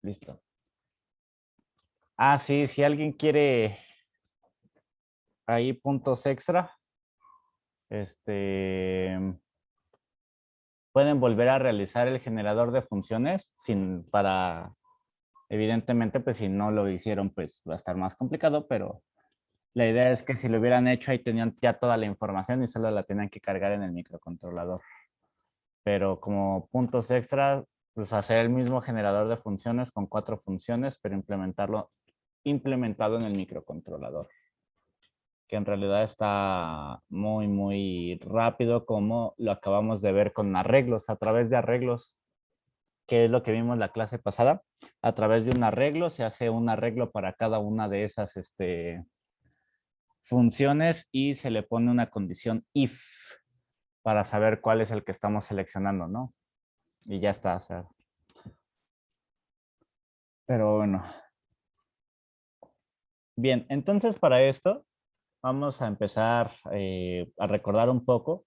Listo. Ah, sí, si alguien quiere ahí puntos extra, este, pueden volver a realizar el generador de funciones evidentemente, pues si no lo hicieron, pues va a estar más complicado, pero la idea es que si lo hubieran hecho, ahí tenían ya toda la información y solo la tenían que cargar en el microcontrolador. Pero como puntos extra, pues hacer el mismo generador de funciones con 4 funciones, pero implementado en el microcontrolador, que en realidad está muy, muy rápido, como lo acabamos de ver con arreglos, a través de arreglos, que es lo que vimos la clase pasada. A través de un arreglo se hace un arreglo para cada una de esas funciones y se le pone una condición if para saber cuál es el que estamos seleccionando, ¿no? Y ya está, o sea. Pero bueno. Bien, entonces para esto vamos a empezar a recordar un poco.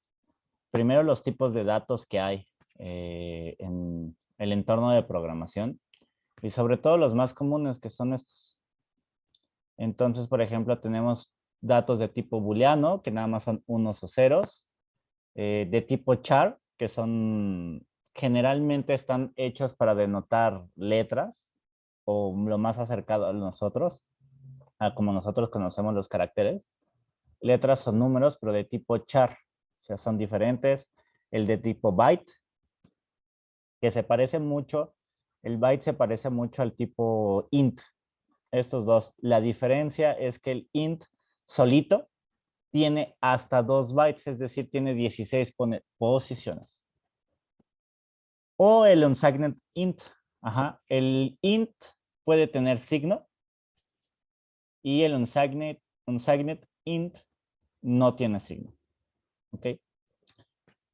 Primero los tipos de datos que hay en el entorno de programación y sobre todo los más comunes que son estos. Entonces, por ejemplo, tenemos datos de tipo booleano, que nada más son unos o ceros, de tipo char, que generalmente están hechos para denotar letras o lo más acercado a nosotros, a como nosotros conocemos los caracteres. Letras o números, pero de tipo char, o sea, son diferentes. El de tipo byte, que se parece mucho, el byte se parece mucho al tipo int, estos dos. La diferencia es que el int solito tiene hasta 2 bytes, es decir, tiene 16 posiciones. O el unsigned int. Ajá. El int puede tener signo y el unsigned int no tiene signo. ¿Ok?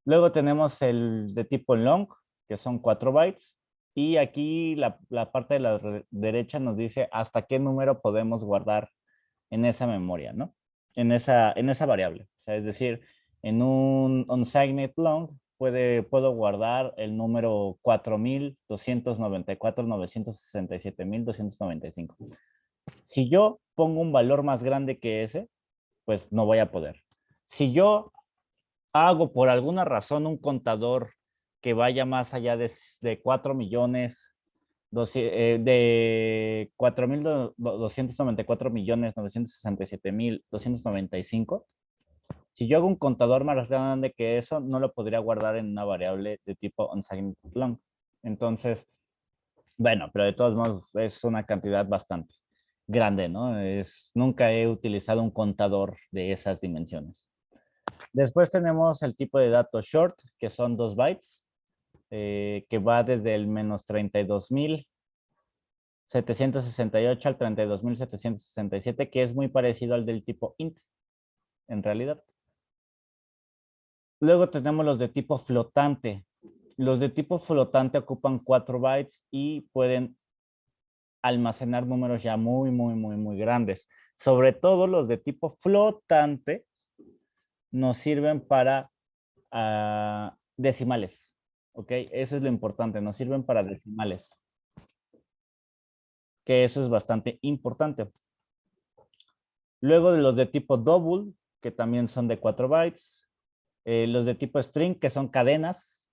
Luego tenemos el de tipo long, que son 4 bytes. Y aquí la parte de la derecha nos dice hasta qué número podemos guardar en esa memoria, ¿no? En esa variable. O sea, es decir, en un unsigned long puedo guardar el número 4294,967,295. Si yo pongo un valor más grande que ese, pues no voy a poder. Si yo hago por alguna razón un contador que vaya más allá de 4 millones, de 4,294,967,295. Si yo hago un contador más grande que eso, no lo podría guardar en una variable de tipo unsigned long. Entonces, bueno, pero de todos modos es una cantidad bastante grande, ¿no? Nunca he utilizado un contador de esas dimensiones. Después tenemos el tipo de datos short, que son 2 bytes, que va desde el menos 32,768 al 32,767, que es muy parecido al del tipo int, en realidad. Luego tenemos los de tipo flotante. Los de tipo flotante ocupan 4 bytes y pueden almacenar números ya muy, muy, muy, muy grandes. Sobre todo los de tipo flotante nos sirven para decimales. ¿Ok? Eso es lo importante, nos sirven para decimales. Que eso es bastante importante. Luego de los de tipo double, que también son de 4 bytes. Los de tipo string, que son cadenas.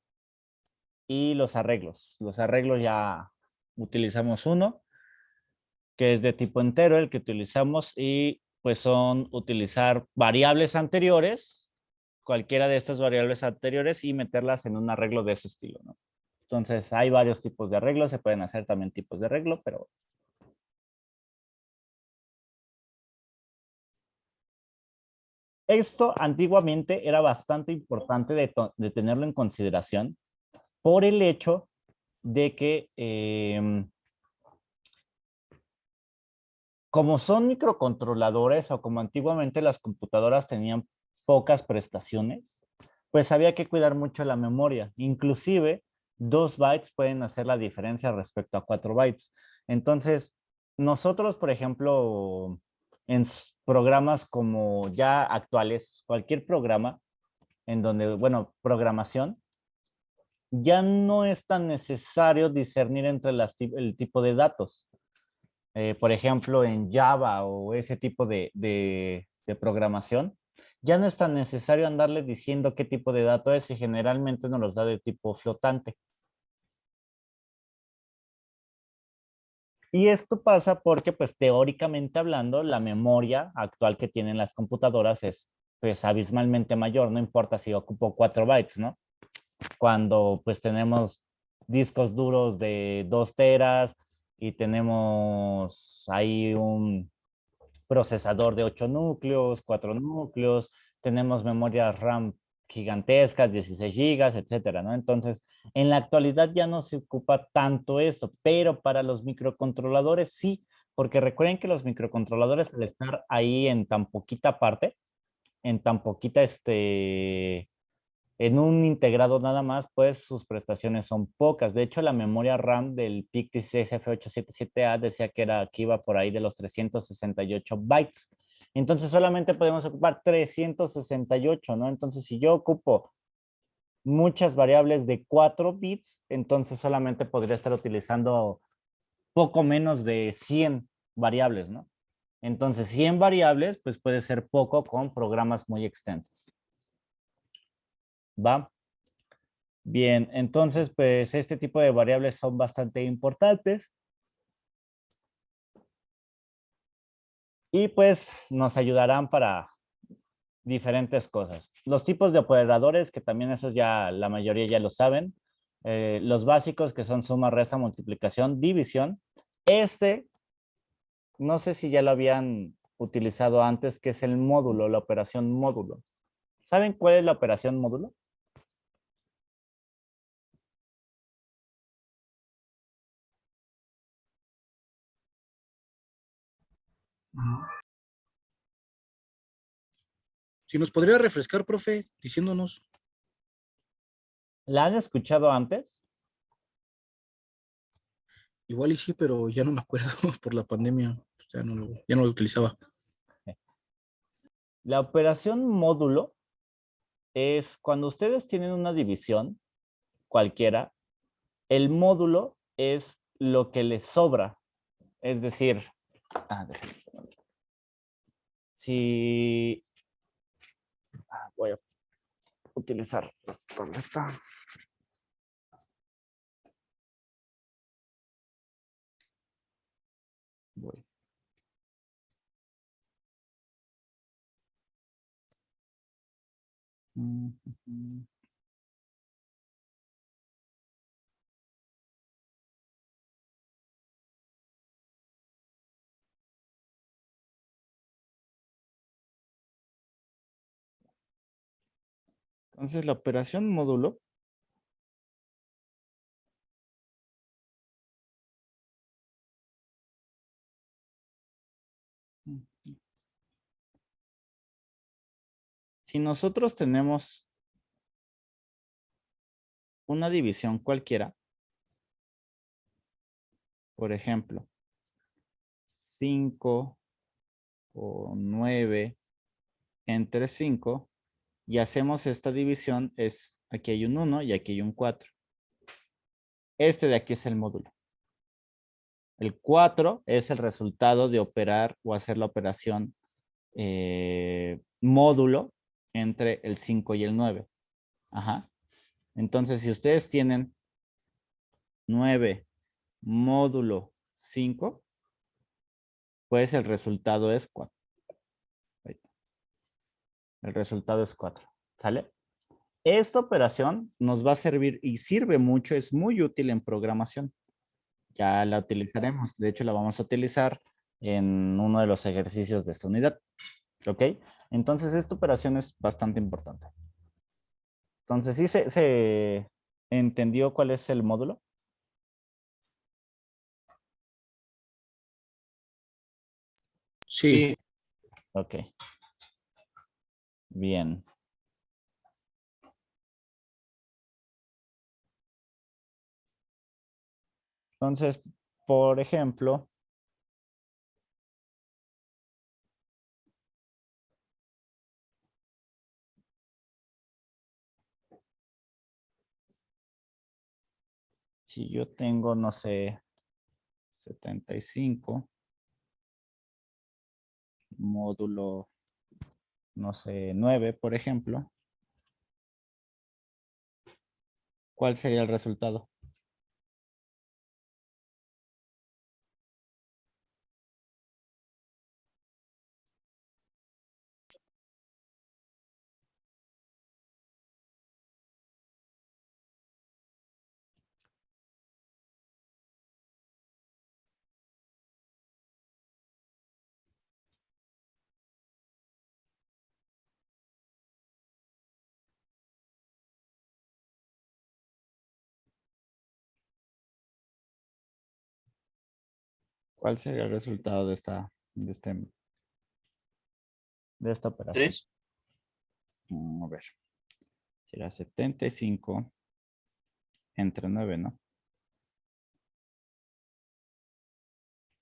Y los arreglos. Los arreglos ya utilizamos uno, que es de tipo entero, el que utilizamos. Y pues son utilizar variables anteriores, cualquiera de estas variables anteriores, y meterlas en un arreglo de ese estilo, ¿no? Entonces, hay varios tipos de arreglos. Se pueden hacer también tipos de arreglo, pero esto antiguamente era bastante importante de tenerlo en consideración por el hecho de que como son microcontroladores o como antiguamente las computadoras tenían pocas prestaciones, pues había que cuidar mucho la memoria. Inclusive 2 bytes pueden hacer la diferencia respecto a 4 bytes. Entonces, nosotros, por ejemplo, en programas como ya actuales, cualquier programa en donde, bueno, programación, ya no es tan necesario discernir entre el tipo de datos. Por ejemplo, en Java o ese tipo de programación, ya no es tan necesario andarle diciendo qué tipo de dato es y generalmente nos los da de tipo flotante. Y esto pasa porque, pues teóricamente hablando, la memoria actual que tienen las computadoras es pues abismalmente mayor, no importa si ocupo 4 bytes, ¿no? Cuando pues tenemos discos duros de 2 teras y tenemos ahí un procesador de 8 núcleos, 4 núcleos, tenemos memorias RAM gigantescas, 16 gigas, etcétera, ¿no? Entonces, en la actualidad ya no se ocupa tanto esto, pero para los microcontroladores sí, porque recuerden que los microcontroladores al estar ahí en tan poquita parte, en tan poquita en un integrado nada más, pues sus prestaciones son pocas. De hecho, la memoria RAM del PIC-16F877A decía que iba por ahí de los 368 bytes. Entonces solamente podemos ocupar 368, ¿no? Entonces si yo ocupo muchas variables de 4 bits, entonces solamente podría estar utilizando poco menos de 100 variables, ¿no? Entonces 100 variables, pues puede ser poco con programas muy extensos. ¿Va? Bien, entonces, pues este tipo de variables son bastante importantes y pues nos ayudarán para diferentes cosas. Los tipos de operadores, que también esos ya la mayoría ya lo saben. Los básicos que son suma, resta, multiplicación, división. Este, no sé si ya lo habían utilizado antes, que es el módulo, la operación módulo. ¿Saben cuál es la operación módulo? Ajá. Si nos podría refrescar, profe, diciéndonos. ¿La han escuchado antes? Igual y sí, pero ya no me acuerdo por la pandemia. Pues ya no lo utilizaba. La operación módulo es cuando ustedes tienen una división cualquiera, el módulo es lo que les sobra. Es decir, si voy a utilizar la tableta. Voy. Entonces, la operación módulo si nosotros tenemos una división cualquiera, por ejemplo, 5 o 9 entre 5, y hacemos esta división, aquí hay un 1 y aquí hay un 4. Este de aquí es el módulo. El 4 es el resultado de operar o hacer la operación módulo entre el 5 y el 9. Ajá. Entonces, si ustedes tienen 9 módulo 5, pues el resultado es 4. El resultado es 4. ¿Sale? Esta operación nos va a servir y sirve mucho, es muy útil en programación. Ya la utilizaremos. De hecho, la vamos a utilizar en uno de los ejercicios de esta unidad. ¿Ok? Entonces, esta operación es bastante importante. Entonces, ¿sí se entendió cuál es el módulo? Sí. Ok. Bien. Entonces, por ejemplo, Si yo tengo, no sé, 75 módulo, no sé, 9, por ejemplo, ¿cuál sería el resultado? ¿Cuál sería el resultado de esta operación? 3. A ver, será 75 entre 9, ¿no?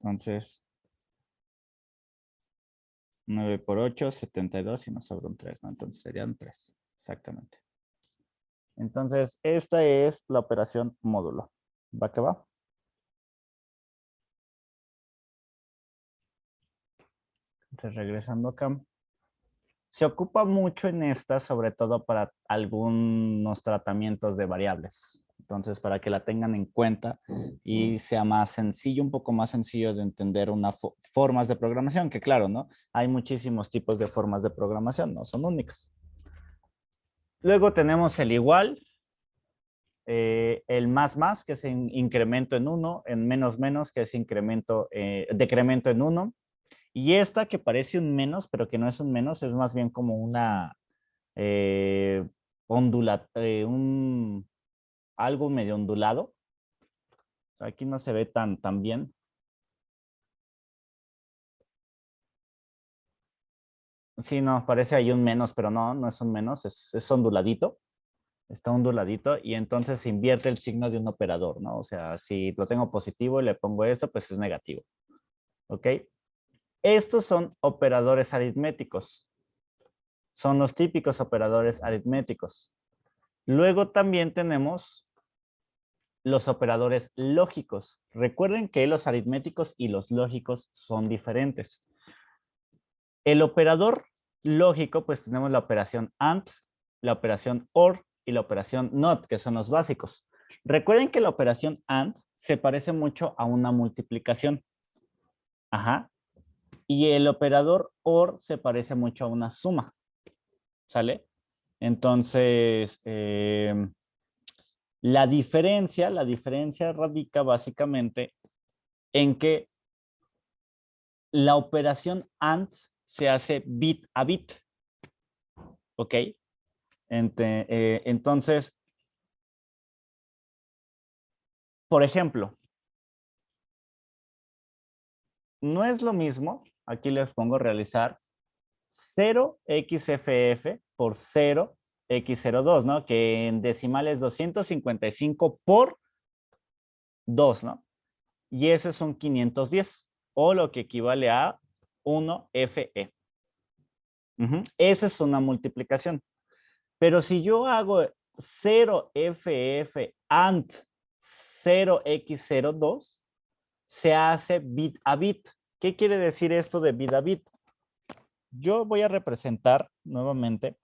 Entonces, 9 por 8, 72 y nos sobra un 3, ¿no? Entonces serían 3, exactamente. Entonces, esta es la operación módulo. ¿Va que va? Entonces, regresando acá. Se ocupa mucho en esta, sobre todo para algunos tratamientos de variables. Entonces, para que la tengan en cuenta y sea más sencillo, un poco más sencillo de entender formas de programación, que claro, ¿no? Hay muchísimos tipos de formas de programación, no son únicas. Luego tenemos el igual, el más, que es incremento en 1, en menos, que es decremento en 1, y esta que parece un menos, pero que no es un menos, es más bien como una eh, algo medio ondulado. Aquí no se ve tan bien. Sí, no, parece ahí un menos, pero no es un menos, es onduladito. Está onduladito y entonces se invierte el signo de un operador, ¿no? O sea, si lo tengo positivo y le pongo esto, pues es negativo. ¿Ok? Estos son operadores aritméticos. Son los típicos operadores aritméticos. Luego también tenemos los operadores lógicos. Recuerden que los aritméticos y los lógicos son diferentes. El operador lógico, pues tenemos la operación AND, la operación OR y la operación NOT, que son los básicos. Recuerden que la operación AND se parece mucho a una multiplicación. Ajá. Y el operador OR se parece mucho a una suma. ¿Sale? Entonces, la diferencia radica básicamente en que la operación AND se hace bit a bit. ¿Ok? Entonces, por ejemplo, no es lo mismo, aquí les pongo realizar 0xff por 0x02, ¿no? Que en decimal es 255 por 2, ¿no? Y eso es un 510, o lo que equivale a 1fe. Esa es una multiplicación. Pero si yo hago 0ff and 0x02, se hace bit a bit. ¿Qué quiere decir esto de bit a bit? Yo voy a representar nuevamente,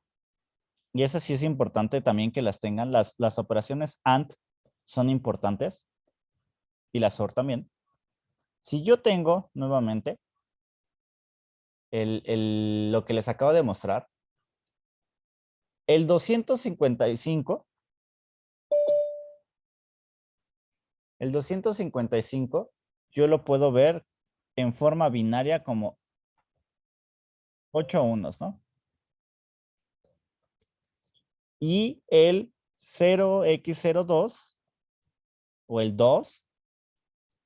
y eso sí es importante también que las tengan, las operaciones AND son importantes, y las OR también. Si yo tengo nuevamente lo que les acabo de mostrar, el 255, yo lo puedo ver en forma binaria como 8 unos, ¿no? Y el 0x02 o el 2,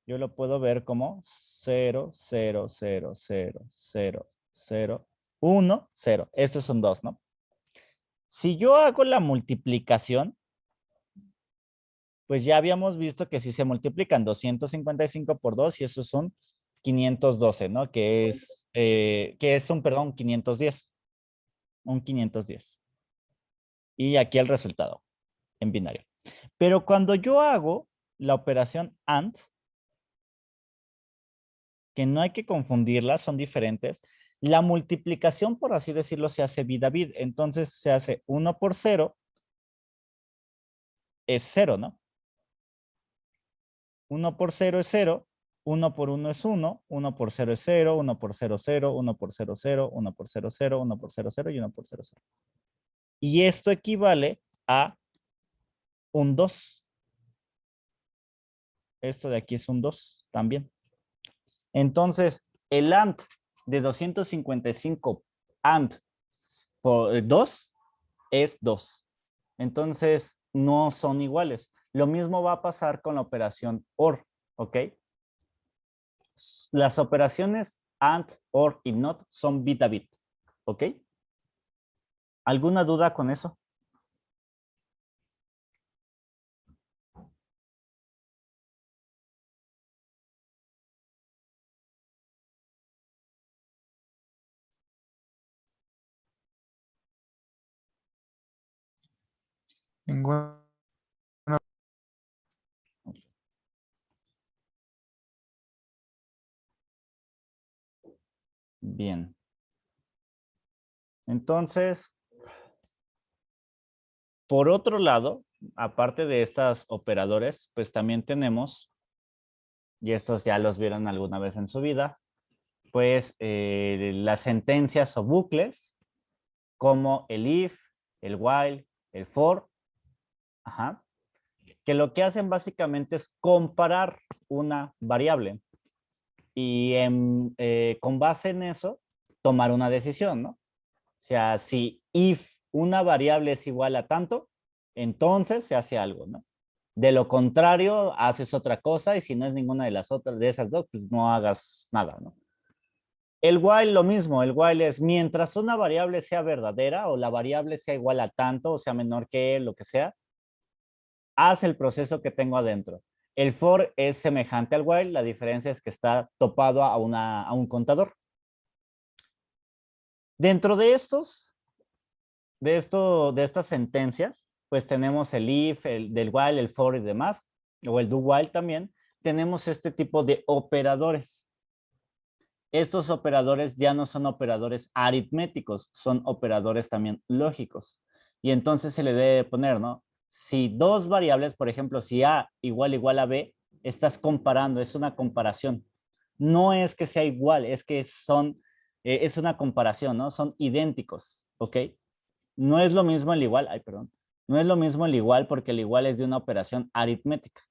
yo lo puedo ver como 0, 0, 0, 0, 0, 0, 1, 0. Estos son 2, ¿no? Si yo hago la multiplicación, pues ya habíamos visto que si se multiplican 255 por 2 y esos son 512, ¿no? Que es perdón, 510. Un 510. Y aquí el resultado en binario. Pero cuando yo hago la operación AND, que no hay que confundirlas, son diferentes. La multiplicación, por así decirlo, se hace bit a bit. Entonces se hace 1 por 0 es 0, ¿no? 1 por 0 es 0, 1 por 1 es 1, 1 por 0 es 0, 1 por 0 es 0, 1 por 0 es 0, 1 por 0 es 0, 1 por 0 es 0 y 1 por 0 es 0. Y esto equivale a un 2. Esto de aquí es un 2 también. Entonces, el AND de 255 AND por 2 es 2. Entonces, no son iguales. Lo mismo va a pasar con la operación OR, ¿ok? Las operaciones AND, OR y NOT son bit a bit, ¿ok? ¿Alguna duda con eso? Ninguna. Bien. Entonces, por otro lado, aparte de estas operadores, pues también tenemos, y estos ya los vieron alguna vez en su vida, pues las sentencias o bucles, como el if, el while, el for, ajá, que lo que hacen básicamente es comparar una variable y con base en eso tomar una decisión, ¿no? O sea, si if una variable es igual a tanto, entonces se hace algo, ¿no? De lo contrario, haces otra cosa y si no es ninguna de las otras, de esas dos, pues no hagas nada, ¿no? El while lo mismo, el while es mientras una variable sea verdadera o la variable sea igual a tanto o sea menor que lo que sea, haz el proceso que tengo adentro. El for es semejante al while, la diferencia es que está topado a un contador. Dentro de de estas sentencias, pues tenemos el if, el del while, el for y demás, o el do while también, tenemos este tipo de operadores. Estos operadores ya no son operadores aritméticos, son operadores también lógicos. Y entonces se le debe poner, ¿no? Si dos variables, por ejemplo, si A igual a B, estás comparando, es una comparación. No es que sea igual, es que es una comparación, ¿no? Son idénticos, ¿ok? No es lo mismo el igual, ay, perdón. No es lo mismo el igual porque el igual es de una operación aritmética.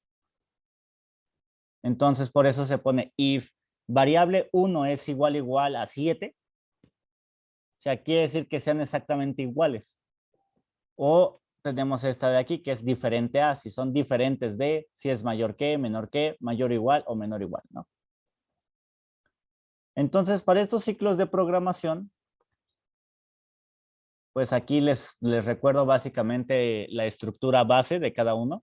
Entonces, por eso se pone if variable 1 es igual a 7, o sea, quiere decir que sean exactamente iguales. O tenemos esta de aquí que es diferente a, si son diferentes de, si es mayor que, menor que, mayor o igual o menor o igual, ¿no? Entonces, para estos ciclos de programación, pues aquí les recuerdo básicamente la estructura base de cada uno.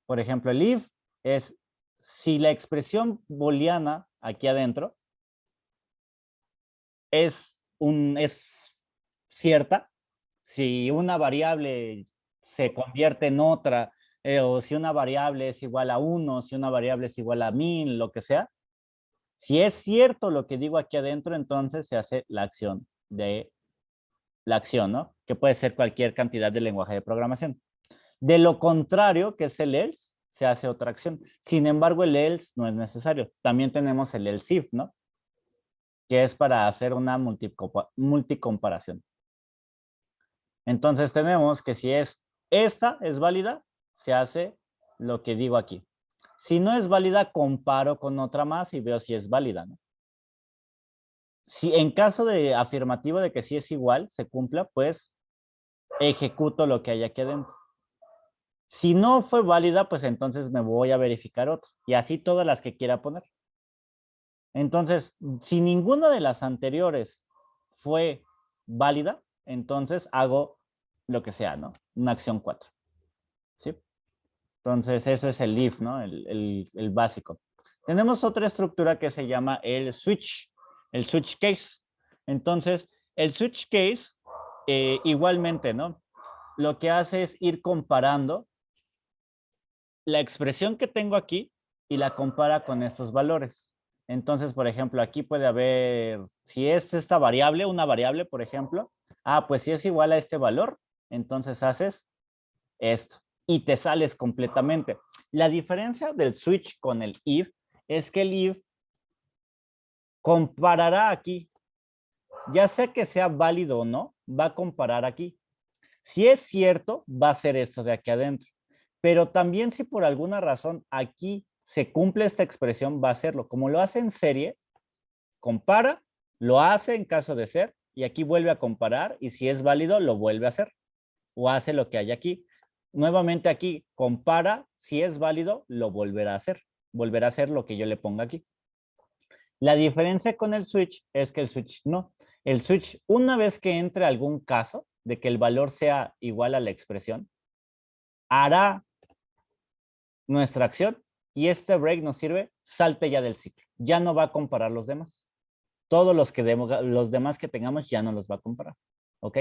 Por ejemplo, el if es si la expresión booleana aquí adentro es cierta, si una variable se convierte en otra, o si una variable es igual a 1, si una variable es igual a 1000, lo que sea, si es cierto lo que digo aquí adentro, entonces se hace la acción, ¿no? Que puede ser cualquier cantidad de lenguaje de programación. De lo contrario, que es el else, se hace otra acción. Sin embargo, el else no es necesario. También tenemos el else if, ¿no? Que es para hacer una multicomparación. Entonces tenemos que si esta es válida, se hace lo que digo aquí. Si no es válida, comparo con otra más y veo si es válida, ¿no? Si en caso de afirmativo de que sí es igual, se cumpla, pues ejecuto lo que hay aquí adentro. Si no fue válida, pues entonces me voy a verificar otro. Y así todas las que quiera poner. Entonces, si ninguna de las anteriores fue válida, entonces hago lo que sea, ¿no? Una acción 4. ¿Sí? Entonces, eso es el if, ¿no? El básico. Tenemos otra estructura que se llama el switch case. Entonces, el switch case, igualmente, ¿no? Lo que hace es ir comparando la expresión que tengo aquí y la compara con estos valores. Entonces, por ejemplo, aquí puede haber, si es esta variable, una variable, por ejemplo, pues si es igual a este valor, entonces haces esto y te sales completamente. La diferencia del switch con el if es que el if comparará aquí, ya sea que sea válido o no, va a comparar aquí. Si es cierto, va a ser esto de aquí adentro. Pero también si por alguna razón aquí se cumple esta expresión, va a hacerlo. Como lo hace en serie, compara, lo hace en caso de ser, y aquí vuelve a comparar, y si es válido, lo vuelve a hacer, o hace lo que hay aquí. Nuevamente aquí, compara, si es válido, lo volverá a hacer lo que yo le ponga aquí. La diferencia con el switch es que el switch no. El switch, una vez que entre algún caso de que el valor sea igual a la expresión, hará nuestra acción y este break nos sirve, salte ya del ciclo. Ya no va a comparar los demás. Todos los demás que tengamos ya no los va a comparar. ¿Ok?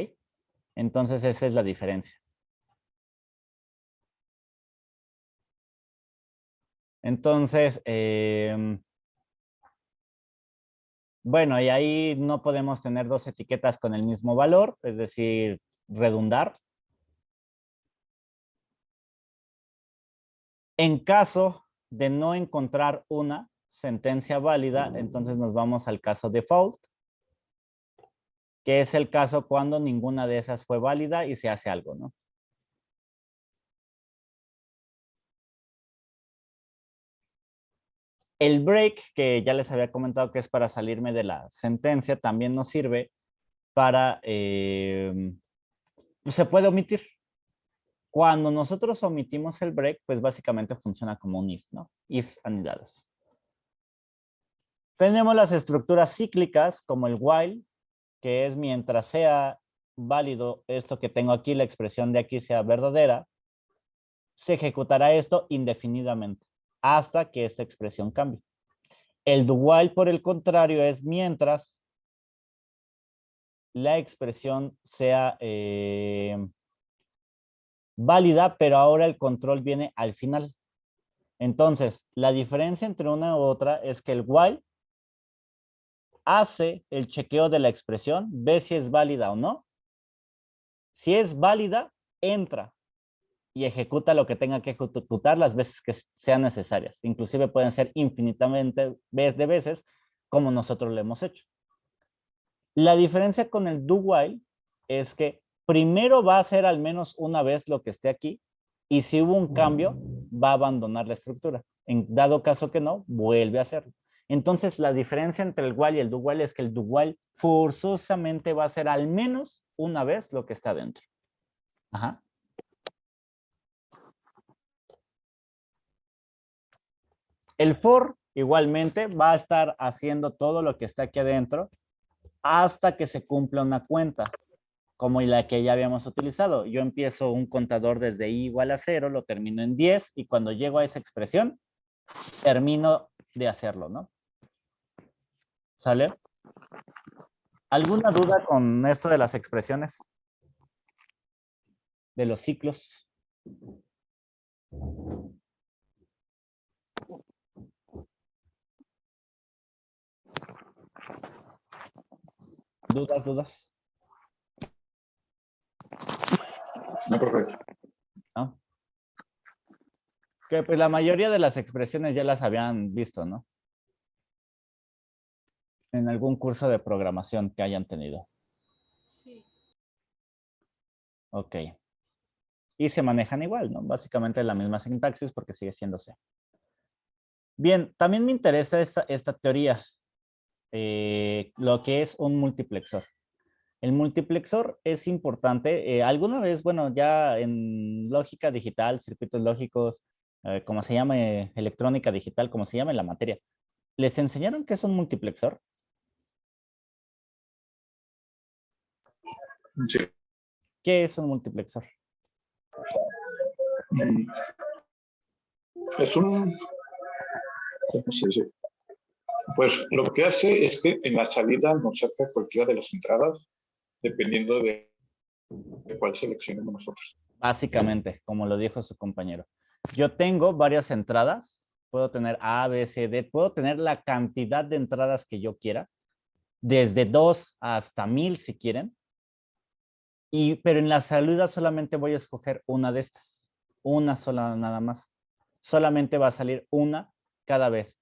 Entonces esa es la diferencia. Entonces, bueno, y ahí no podemos tener dos etiquetas con el mismo valor, es decir, redundar. En caso de no encontrar una sentencia válida, entonces nos vamos al caso default, que es el caso cuando ninguna de esas fue válida y se hace algo, ¿no? El break, que ya les había comentado que es para salirme de la sentencia, también nos sirve para, se puede omitir. Cuando nosotros omitimos el break, pues básicamente funciona como un if, ¿no? Ifs anidados. Tenemos las estructuras cíclicas como el while, que es mientras sea válido esto que tengo aquí, la expresión de aquí sea verdadera, se ejecutará esto indefinidamente hasta que esta expresión cambie. El do while, por el contrario, es mientras la expresión sea válida, pero ahora el control viene al final. Entonces, la diferencia entre una u otra es que el while hace el chequeo de la expresión, ve si es válida o no. Si es válida, entra y ejecuta lo que tenga que ejecutar las veces que sean necesarias. Inclusive pueden ser infinitamente de veces como nosotros lo hemos hecho. La diferencia con el do while es que primero va a hacer al menos una vez lo que esté aquí y si hubo un cambio, va a abandonar la estructura. En dado caso que no, vuelve a hacerlo. Entonces, la diferencia entre el while y el do while es que el do while forzosamente va a hacer al menos una vez lo que está dentro. Ajá. El for igualmente va a estar haciendo todo lo que está aquí adentro hasta que se cumpla una cuenta, como la que ya habíamos utilizado. Yo empiezo un contador desde i igual a 0, lo termino en 10 y cuando llego a esa expresión, termino de hacerlo, ¿no? ¿Sale? ¿Alguna duda con esto de las expresiones? De los ciclos. ¿Dudas? No, perfecto. ¿No? Que pues la mayoría de las expresiones ya las habían visto, ¿no? En algún curso de programación que hayan tenido. Sí. Ok. Y se manejan igual, ¿no? Básicamente la misma sintaxis porque sigue siendo C. Bien, también me interesa esta teoría, lo que es un multiplexor. El multiplexor es importante. Alguna vez, bueno, ya en lógica digital, circuitos lógicos, como se llame, electrónica digital, como se llame la materia, ¿les enseñaron qué es un multiplexor? Sí. ¿Qué es un multiplexor? Es un... ¿Cómo se dice? Pues lo que hace es que en la salida nos saca cualquiera de las entradas, dependiendo de cuál seleccionemos nosotros. Básicamente, como lo dijo su compañero. yo tengo varias entradas. Puedo tener A, B, C, D. Puedo tener la cantidad de entradas que yo quiera. Desde 2 hasta 1000 si quieren. Pero en la salida solamente voy a escoger una de estas. Una sola nada más. Solamente va a salir una cada vez.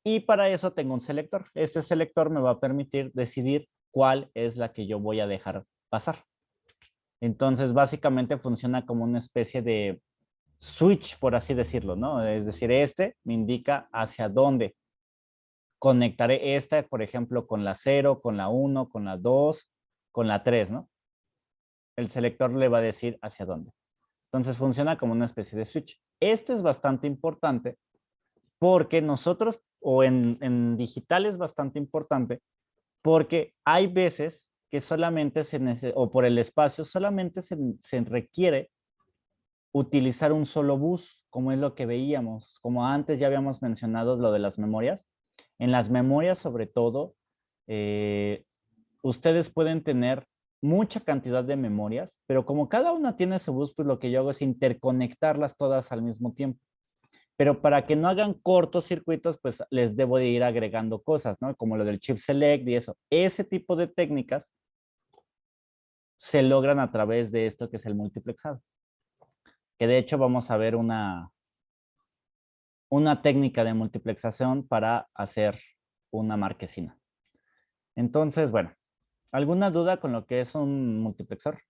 Y para eso tengo un selector. Este selector me va a permitir decidir cuál es la que yo voy a dejar pasar. Entonces, básicamente funciona como una especie de switch, por así decirlo, ¿no? Es decir, este me indica hacia dónde conectaré esta, por ejemplo, con la 0, con la 1, con la 2, con la 3, ¿no? El selector le va a decir hacia dónde. Entonces, funciona como una especie de switch. Este es bastante importante porque nosotros, o en digital es bastante importante, porque hay veces que solamente o por el espacio, solamente se requiere utilizar un solo bus, como es lo que veíamos, como antes ya habíamos mencionado lo de las memorias. En las memorias, sobre todo, ustedes pueden tener mucha cantidad de memorias, pero como cada una tiene su bus, pues lo que yo hago es interconectarlas todas al mismo tiempo. Pero para que no hagan cortocircuitos, pues les debo de ir agregando cosas, ¿no? Como lo del chip select y eso. Ese tipo de técnicas se logran a través de esto que es el multiplexado. Que de hecho vamos a ver una técnica de multiplexación para hacer una marquesina. Entonces, bueno, ¿alguna duda con lo que es un multiplexor?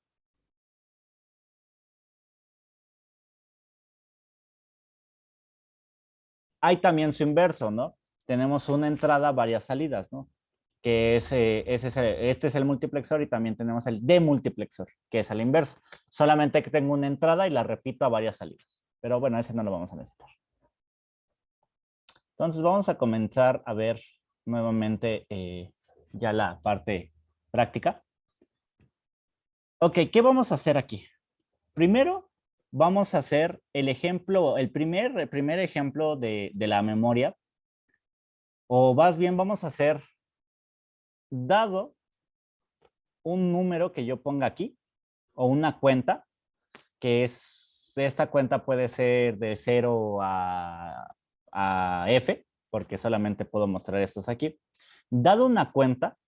Hay también su inverso, ¿no? Tenemos una entrada, varias salidas, ¿no? Que este es el multiplexor y también tenemos el demultiplexor, que es a la inversa. Solamente que tengo una entrada y la repito a varias salidas. Pero bueno, ese no lo vamos a necesitar. Entonces vamos a comenzar a ver nuevamente ya la parte práctica. Ok, ¿qué vamos a hacer aquí? Primero, vamos a hacer el ejemplo, el primer ejemplo de la memoria. O más bien vamos a hacer, dado un número que yo ponga aquí, o una cuenta, que es, esta cuenta puede ser de 0 a F, porque solamente puedo mostrar estos aquí. Dado una cuenta,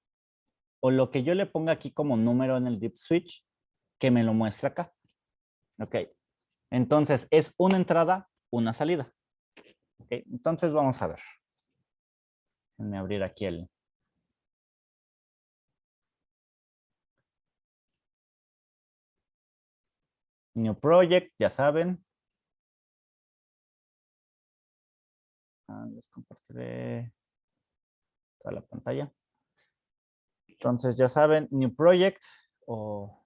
o lo que yo le ponga aquí como número en el deep switch, que me lo muestre acá. Ok. Entonces, es una entrada, una salida. Ok. Entonces, vamos a ver. Déjenme abrir aquí el... New Project, ya saben. Les compartiré toda la pantalla. Entonces, ya saben, New Project o...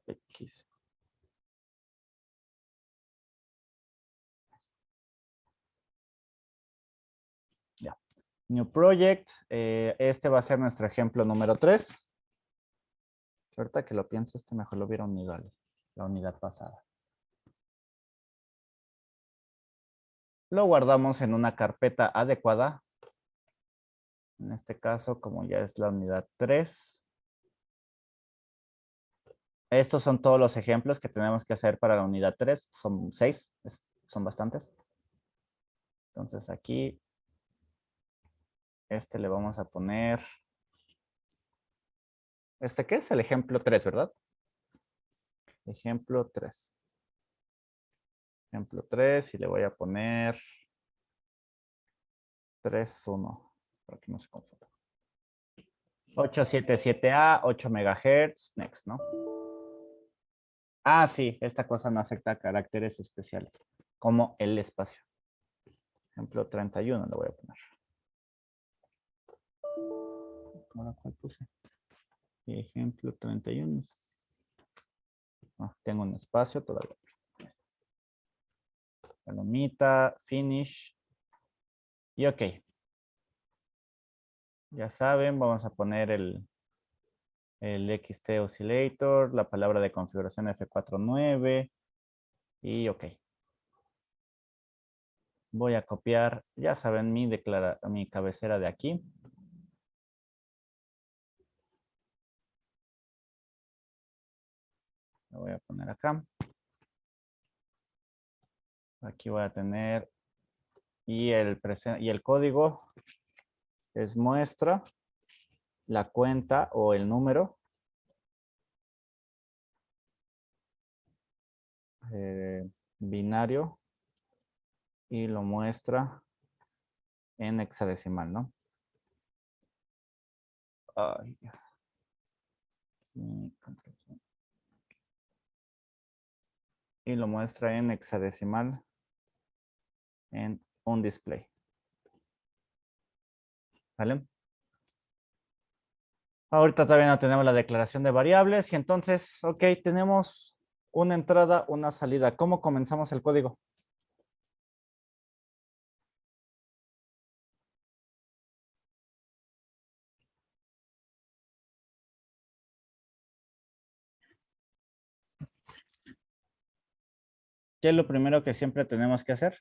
X. Ya. New Project. Este va a ser nuestro ejemplo número 3. Ahorita que lo pienso, este mejor lo hubiera unido a la unidad pasada. Lo guardamos en una carpeta adecuada. En este caso, como ya es la unidad 3. Estos son todos los ejemplos que tenemos que hacer para la unidad 3. Son 6, son bastantes. Entonces aquí, le vamos a poner... ¿Qué es? El ejemplo 3, ¿verdad? Ejemplo 3. Ejemplo 3 y le voy a poner 3.1 para que no se confunda. 877A, 8 MHz, next, ¿no? Ah, sí, esta cosa no acepta caracteres especiales, como el espacio. Ejemplo 31 le voy a poner. ¿Ahora cuál puse? Ejemplo 31. Ah, tengo un espacio todavía. Palomita, finish. Y ok. Ya saben, vamos a poner el XT Oscillator, la palabra de configuración F49 y ok. Voy a copiar, ya saben, mi cabecera de aquí. Lo voy a poner acá. Aquí voy a tener y el código es muestra, la cuenta o el número. Binario y lo muestra en hexadecimal, ¿no? Ay, Dios. Y lo muestra en hexadecimal en un display. ¿Vale? Ahorita todavía no tenemos la declaración de variables y entonces, ok, tenemos una entrada, una salida. ¿Cómo comenzamos el código? ¿Qué es lo primero que siempre tenemos que hacer?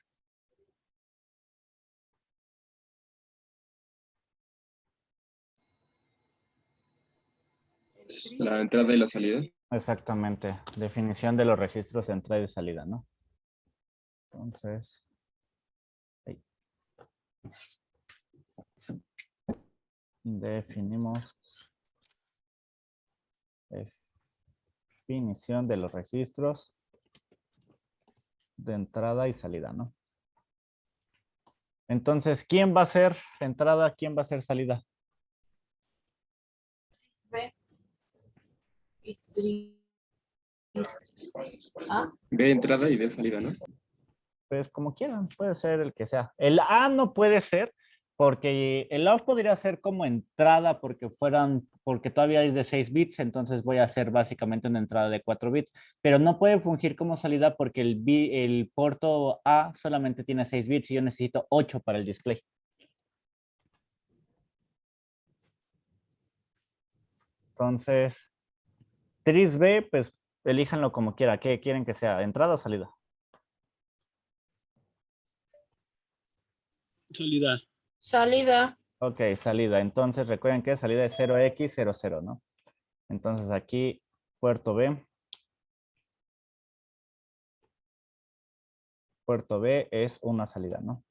La entrada y la salida. Exactamente. Definición de los registros de entrada y salida, ¿no? Entonces, ahí. Definimos definición de los registros de entrada y salida, ¿no? Entonces, ¿quién va a ser entrada? ¿Quién va a ser salida? B entrada y D salida, ¿no? Pues como quieran, puede ser el que sea. El A no puede ser porque el A podría ser como entrada porque todavía es de 6 bits, entonces voy a hacer básicamente una entrada de 4 bits, pero no puede fungir como salida porque el puerto A solamente tiene 6 bits y yo necesito 8 para el display. Entonces, tris B, pues elíjanlo como quiera. ¿Qué quieren que sea? ¿Entrada o salida? Salida. Salida. Ok, salida. Entonces recuerden que salida es 0x00, ¿no? Entonces aquí, puerto B. Puerto B es una salida, ¿no?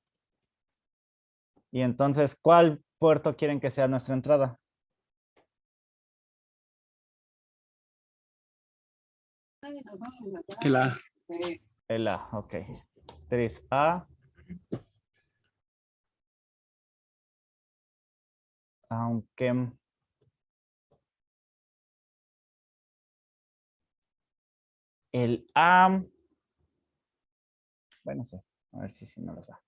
Y entonces, ¿cuál puerto quieren que sea nuestra entrada? El A. El A, ok. 3A. Aunque el A, bueno, sí, a ver si no lo da.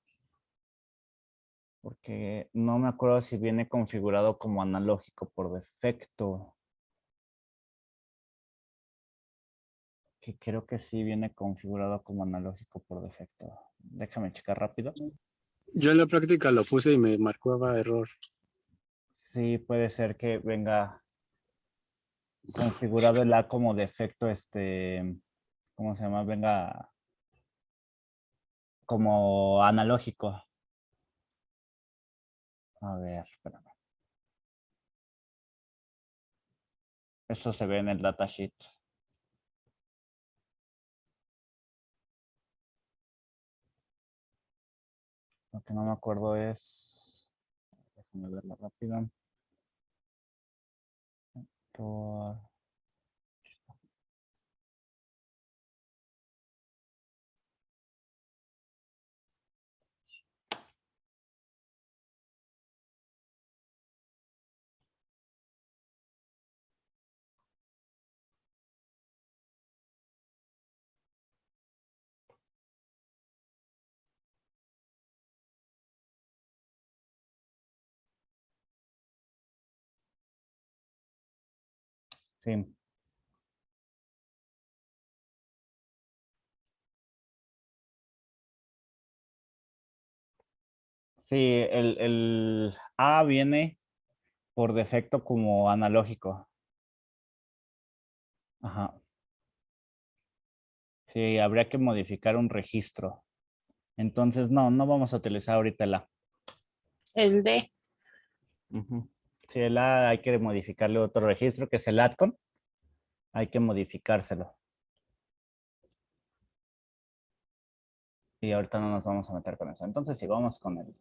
Porque no me acuerdo si viene configurado como analógico por defecto. Que creo que sí viene configurado como analógico por defecto. Déjame checar rápido. Yo en la práctica lo puse y me marcaba error. Sí, puede ser que venga configurado el A como defecto, ¿cómo se llama? Venga como analógico. A ver, espérame. Eso se ve en el datasheet. Lo que no me acuerdo es... Déjame verlo rápido. Sí. Sí, el A viene por defecto como analógico. Ajá. Sí, habría que modificar un registro. Entonces, no vamos a utilizar ahorita el A. El D. Ujú. Sí, el A hay que modificarle otro registro que es el ATCON. Hay que modificárselo. Y ahorita no nos vamos a meter con eso. Entonces, sí, vamos con el...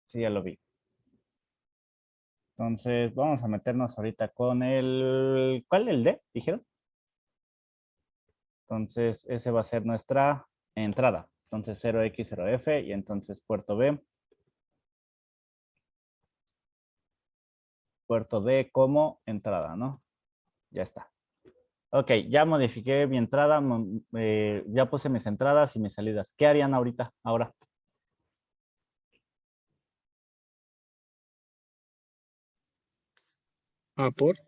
Sí, ya lo vi. Entonces, vamos a meternos ahorita con el... ¿Cuál? ¿El D? ¿Dijeron? Entonces, ese va a ser nuestra entrada. Entonces, 0X, 0F y entonces puerto B. Puerto D como entrada, ¿no? Ya está. Ok, ya modifiqué mi entrada, ya puse mis entradas y mis salidas. ¿Qué harían ahorita? Ahora. Por.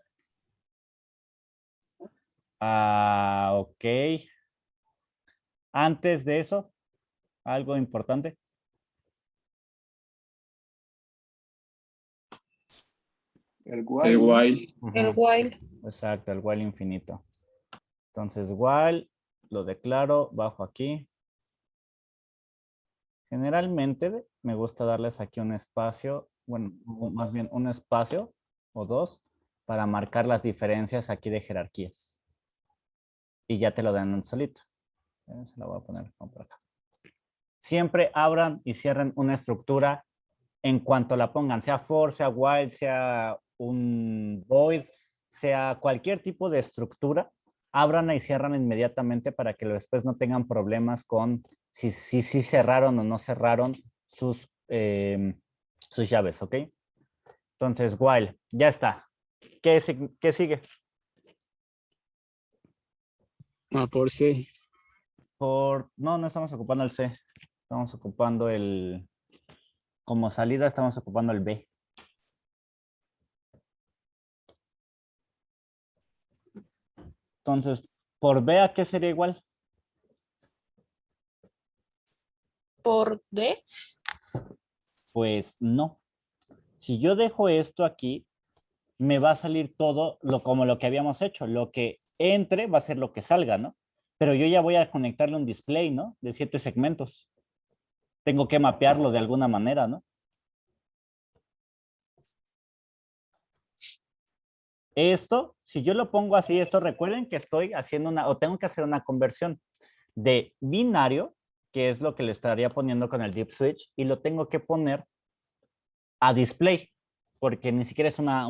Ah, ok. Antes de eso, algo importante. El El while. while. El Ujú, while. exacto, el while infinito. Entonces, while, lo declaro, bajo aquí. Generalmente me gusta darles aquí un espacio, bueno, más bien un espacio o dos para marcar las diferencias aquí de jerarquías. Y ya te lo dan solito. Se la voy a poner como por acá. Siempre abran y cierren una estructura en cuanto la pongan, sea for, sea while, sea un void, sea cualquier tipo de estructura, abran y cierran inmediatamente para que después no tengan problemas con si cerraron o no cerraron sus llaves, ¿ok? Entonces, while, ya está. ¿Qué sigue? Por C. No estamos ocupando el C. Estamos ocupando como salida estamos ocupando el B. Entonces, por B, ¿a qué sería igual? Por D. Pues no. Si yo dejo esto aquí, me va a salir todo como lo que habíamos hecho. Lo que entre va a ser lo que salga, ¿no? Pero yo ya voy a conectarle un display, ¿no? De 7 segmentos. Tengo que mapearlo de alguna manera, ¿no? Esto, si yo lo pongo así, esto recuerden que estoy haciendo o tengo que hacer una conversión de binario, que es lo que le estaría poniendo con el deep switch, y lo tengo que poner a display, porque ni siquiera es una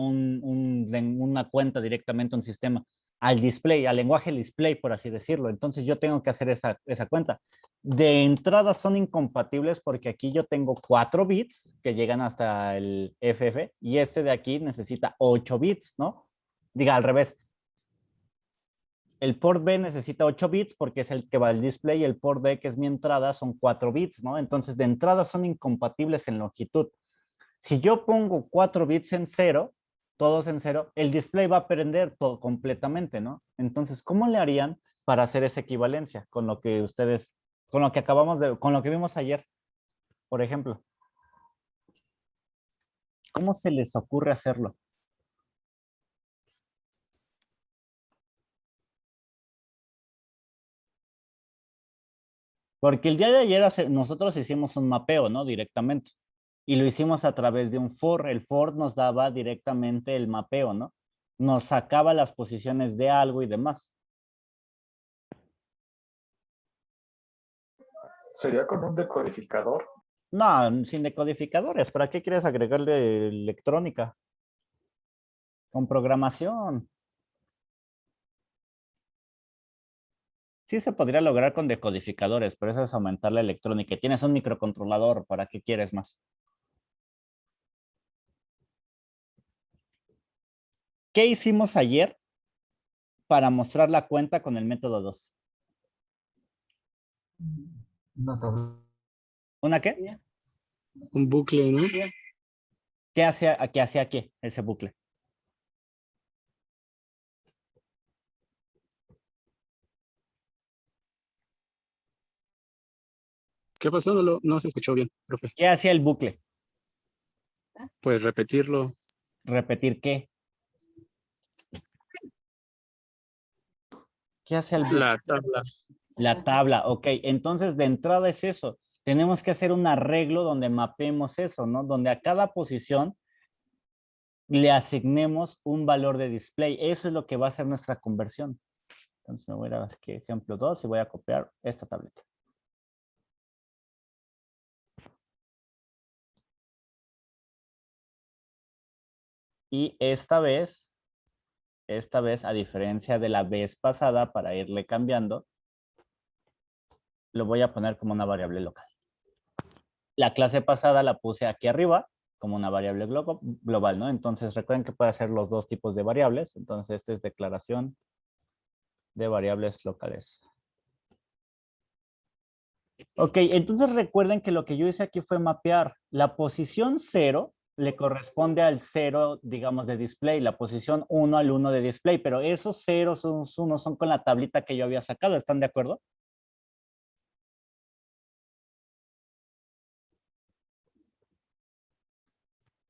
cuenta directamente, un sistema, al display, al lenguaje display, por así decirlo. Entonces yo tengo que hacer esa cuenta. De entrada son incompatibles porque aquí yo tengo 4 bits que llegan hasta el FF y este de aquí necesita 8 bits, ¿no? Diga al revés. El port B necesita 8 bits porque es el que va al display y el port D, que es mi entrada, son 4 bits, ¿no? Entonces de entrada son incompatibles en longitud. Si yo pongo 4 bits en cero, todos en cero, el display va a prender todo completamente, ¿no? Entonces, ¿cómo le harían para hacer esa equivalencia con lo que con lo que vimos ayer, por ejemplo? ¿Cómo se les ocurre hacerlo? Porque el día de ayer nosotros hicimos un mapeo, ¿no? Directamente. Y lo hicimos a través de un for. El for nos daba directamente el mapeo, ¿no? Nos sacaba las posiciones de algo y demás. ¿Sería con un decodificador? No, sin decodificadores. ¿Para qué quieres agregarle electrónica? Con programación. Sí se podría lograr con decodificadores, pero eso es aumentar la electrónica. Tienes un microcontrolador, ¿para qué quieres más? ¿Qué hicimos ayer para mostrar la cuenta con el método 2? ¿Una qué? Un bucle, ¿no? ¿Qué hacía qué ese bucle? ¿Qué pasó? No se escuchó bien, profe. ¿Qué hacía el bucle? Pues repetirlo. ¿Repetir qué? ¿Qué hace el bucle? La tabla. La tabla, ok. Entonces, de entrada es eso. Tenemos que hacer un arreglo donde mapeemos eso, ¿no? Donde a cada posición le asignemos un valor de display. Eso es lo que va a ser nuestra conversión. Entonces me voy a ir aquí, ejemplo 2, y voy a copiar esta tableta. Y esta vez, a diferencia de la vez pasada, para irle cambiando, lo voy a poner como una variable local. La clase pasada la puse aquí arriba como una variable global, ¿no? Entonces recuerden que puede hacer los dos tipos de variables. Entonces esta es declaración de variables locales. Ok, entonces recuerden que lo que yo hice aquí fue mapear la posición 0 le corresponde al 0, digamos, de display, la posición 1 al 1 de display, pero esos 0, esos 1 son con la tablita que yo había sacado, ¿están de acuerdo?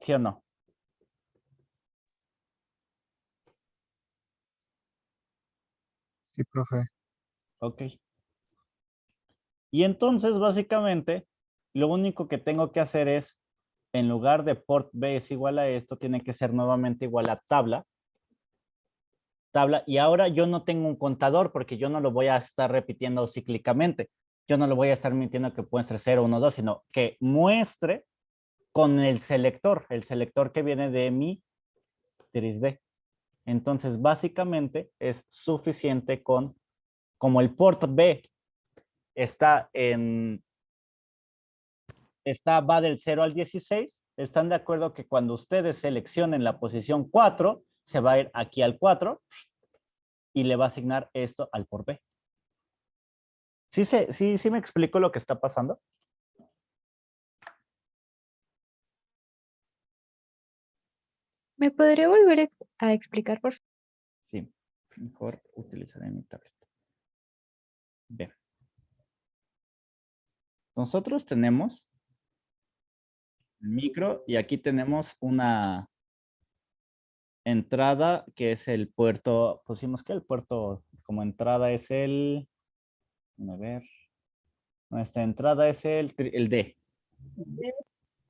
¿Sí o no? Sí, profe. Ok. Y entonces, básicamente, lo único que tengo que hacer es, en lugar de port B es igual a esto, tiene que ser nuevamente igual a tabla. Y ahora yo no tengo un contador porque yo no lo voy a estar repitiendo cíclicamente. Yo no lo voy a estar mintiendo que muestre 0, 1, 2, sino que muestre con el selector que viene de mi 3D. Entonces, básicamente es suficiente con, como el port B va del 0 al 16, ¿están de acuerdo que cuando ustedes seleccionen la posición 4, se va a ir aquí al 4 y le va a asignar esto al port B? ¿Sí me explico lo que está pasando? ¿Me podría volver a explicar, por favor? Sí, mejor utilizaré mi tableta. Bien. Nosotros tenemos el micro y aquí tenemos una entrada que es el puerto, pusimos que el puerto como entrada es a ver, nuestra entrada es el D.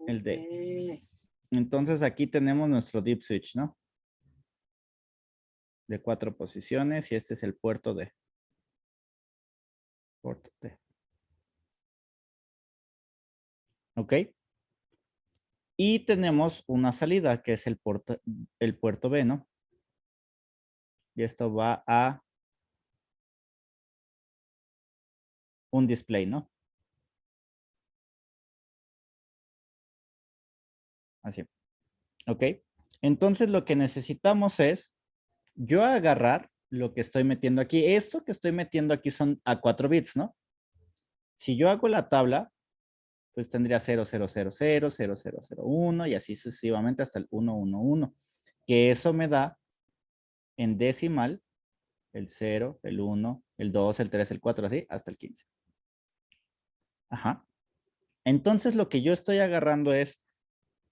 El D. Entonces aquí tenemos nuestro deep switch, ¿no? De 4 posiciones y este es el puerto D. Puerto D. ¿Ok? Y tenemos una salida que es el puerto B, ¿no? Y esto va a un display, ¿no? Así. ¿Ok? Entonces lo que necesitamos es yo agarrar lo que estoy metiendo aquí. Esto que estoy metiendo aquí son a 4 bits, ¿no? Si yo hago la tabla, pues tendría 0, 0, 0, 0, 0, 0, 0, 1 y así sucesivamente hasta el 1, 1, 1. Que eso me da en decimal el 0, el 1, el 2, el 3, el 4, así hasta el 15. Ajá. Entonces lo que yo estoy agarrando es,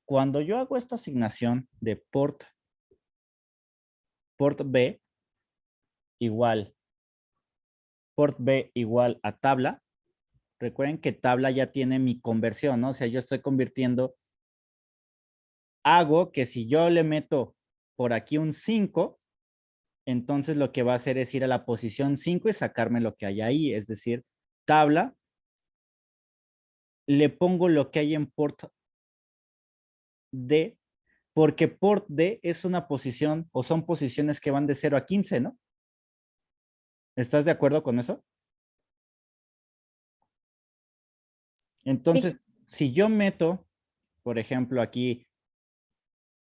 cuando yo hago esta asignación de port B igual, port B igual a tabla, recuerden que tabla ya tiene mi conversión, ¿no? O sea, yo estoy convirtiendo, hago que si yo le meto por aquí un 5, entonces lo que va a hacer es ir a la posición 5 y sacarme lo que hay ahí, es decir, tabla, le pongo lo que hay en port D, porque port D es una posición o son posiciones que van de 0 a 15, ¿no? ¿Estás de acuerdo con eso? Entonces, Sí. si yo meto, por ejemplo, aquí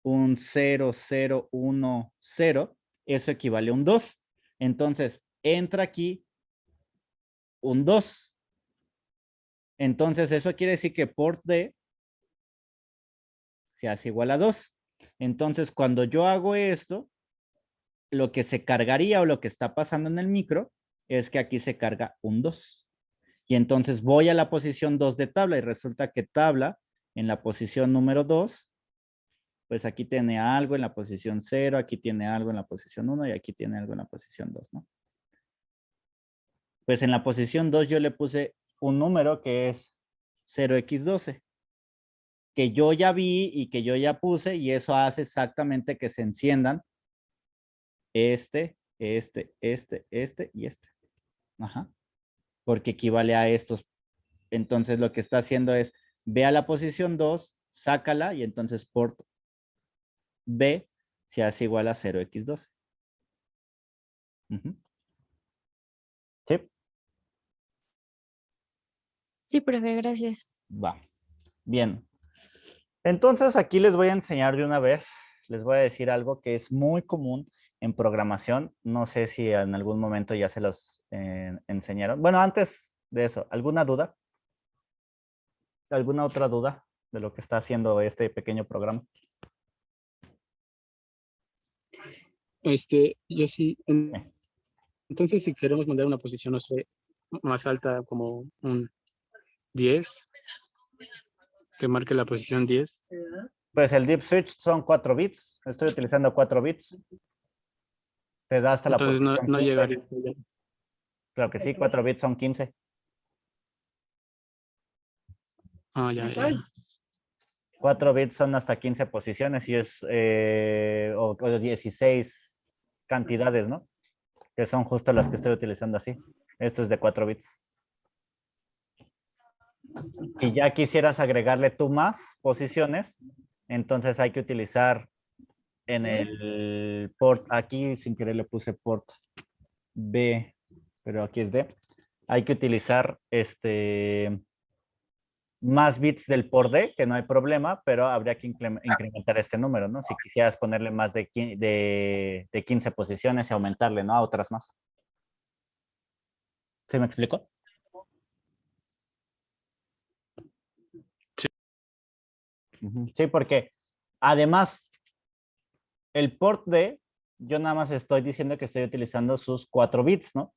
un 0, 0, 1, 0, eso equivale a un 2. Entonces, entra aquí un 2. Entonces, eso quiere decir que port D se hace igual a 2. Entonces, cuando yo hago esto, lo que se cargaría o lo que está pasando en el micro es que aquí se carga un 2. Y entonces voy a la posición 2 de tabla y resulta que tabla en la posición número 2, pues aquí tiene algo en la posición 0, aquí tiene algo en la posición 1 y aquí tiene algo en la posición 2, ¿no? Pues en la posición 2 yo le puse un número que es 0x12, que yo ya vi y que yo ya puse y eso hace exactamente que se enciendan este este y este. Ajá. Porque equivale a estos. Entonces lo que está haciendo es, ve a la posición 2, sácala y entonces port B se hace igual a 0x12. Ujú. ¿Sí? Sí, profe, gracias. Va. Bien. Entonces aquí les voy a enseñar de una vez, les voy a decir algo que es muy común en programación. No sé si en algún momento ya se los enseñaron. Bueno, antes de eso, ¿alguna duda? ¿Alguna otra duda de lo que está haciendo este pequeño programa? Yo sí. Entonces, si queremos mandar una posición, no sé, más alta, como un 10, que marque la posición 10. Pues el deep switch son 4 bits. Estoy utilizando 4 bits. Te da hasta la Entonces, no, posición no 15. llegaría. Claro que sí, 4 bits son 15. Ah, ya. 4 bits son hasta 15 posiciones y es o 16 cantidades, ¿no? Que son justo las que estoy utilizando así. Esto es de 4 bits. Y ya quisieras agregarle tú más posiciones, entonces hay que utilizar en el port, aquí sin querer le puse port B, pero aquí es D. Hay que utilizar más bits del por D, que no hay problema, pero habría que incrementar este número, ¿no? Si quisieras ponerle más de 15 posiciones y aumentarle, ¿no? A otras más. ¿Sí me explico? Sí, porque además, el port D, yo nada más estoy diciendo que estoy utilizando sus 4 bits, ¿no?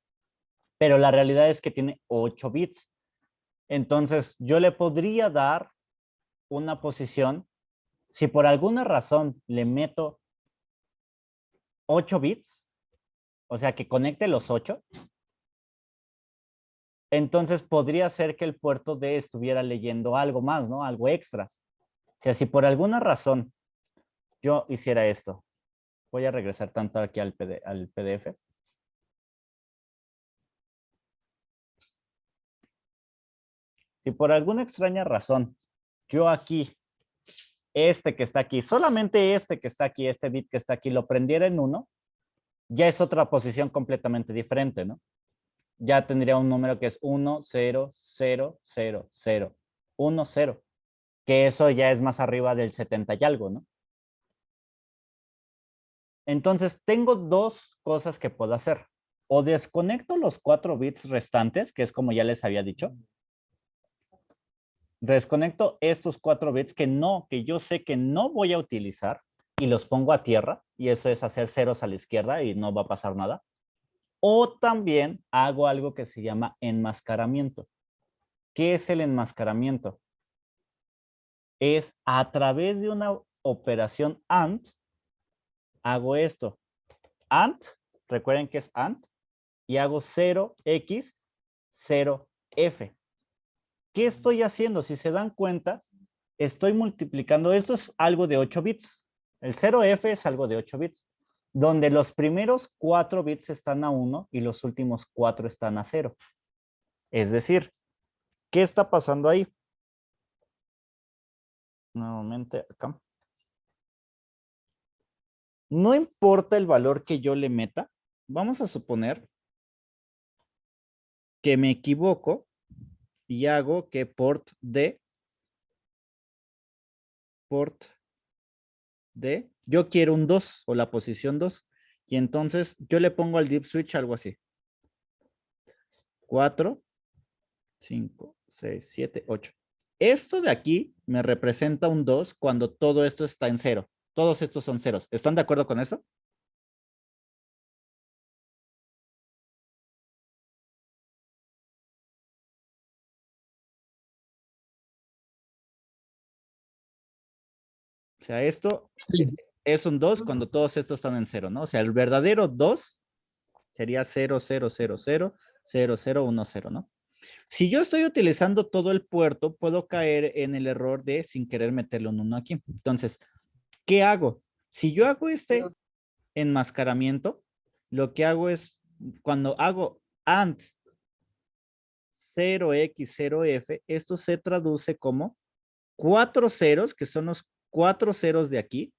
Pero la realidad es que tiene 8 bits. Entonces, yo le podría dar una posición, si por alguna razón le meto 8 bits, o sea, que conecte los 8, entonces podría ser que el puerto D estuviera leyendo algo más, ¿no? Algo extra. O sea, si por alguna razón yo hiciera esto, voy a regresar tanto aquí al PDF. Si por alguna extraña razón yo aquí, este que está aquí, solamente este que está aquí, este bit que está aquí, lo prendiera en 1, ya es otra posición completamente diferente, ¿no? Ya tendría un número que es 1, 0, 0, 0, 0, 1, 0, que eso ya es más arriba del 70 y algo, ¿no? Entonces, tengo dos cosas que puedo hacer. O desconecto los 4 bits restantes, que es como ya les había dicho. Desconecto estos 4 bits que yo sé que no voy a utilizar y los pongo a tierra, y eso es hacer ceros a la izquierda y no va a pasar nada. O también hago algo que se llama enmascaramiento. ¿Qué es el enmascaramiento? Es a través de una operación AND, hago esto. AND, recuerden que es AND, y hago 0x, 0f. ¿Qué estoy haciendo? Si se dan cuenta, estoy multiplicando. Esto es algo de 8 bits. El 0f es algo de 8 bits, donde los primeros 4 bits están a 1 y los últimos 4 están a 0. Es decir, ¿qué está pasando ahí? Nuevamente acá. No importa el valor que yo le meta, vamos a suponer que me equivoco y hago que port D, yo quiero un 2 o la posición 2, y entonces yo le pongo al deep switch algo así. 4, 5, 6, 7, 8. Esto de aquí me representa un 2 cuando todo esto está en 0. Todos estos son ceros. ¿Están de acuerdo con esto? O sea, esto es un 2 cuando todos estos están en 0, ¿no? O sea, el verdadero 2 sería 0, 0, 0, 0, 0, 0, 1, 0, ¿no? Si yo estoy utilizando todo el puerto, puedo caer en el error de sin querer meterle un 1 aquí. Entonces, ¿qué hago? Si yo hago este enmascaramiento, lo que hago es, cuando hago AND 0x0f, esto se traduce como 4 ceros, que son los 4 ceros de aquí,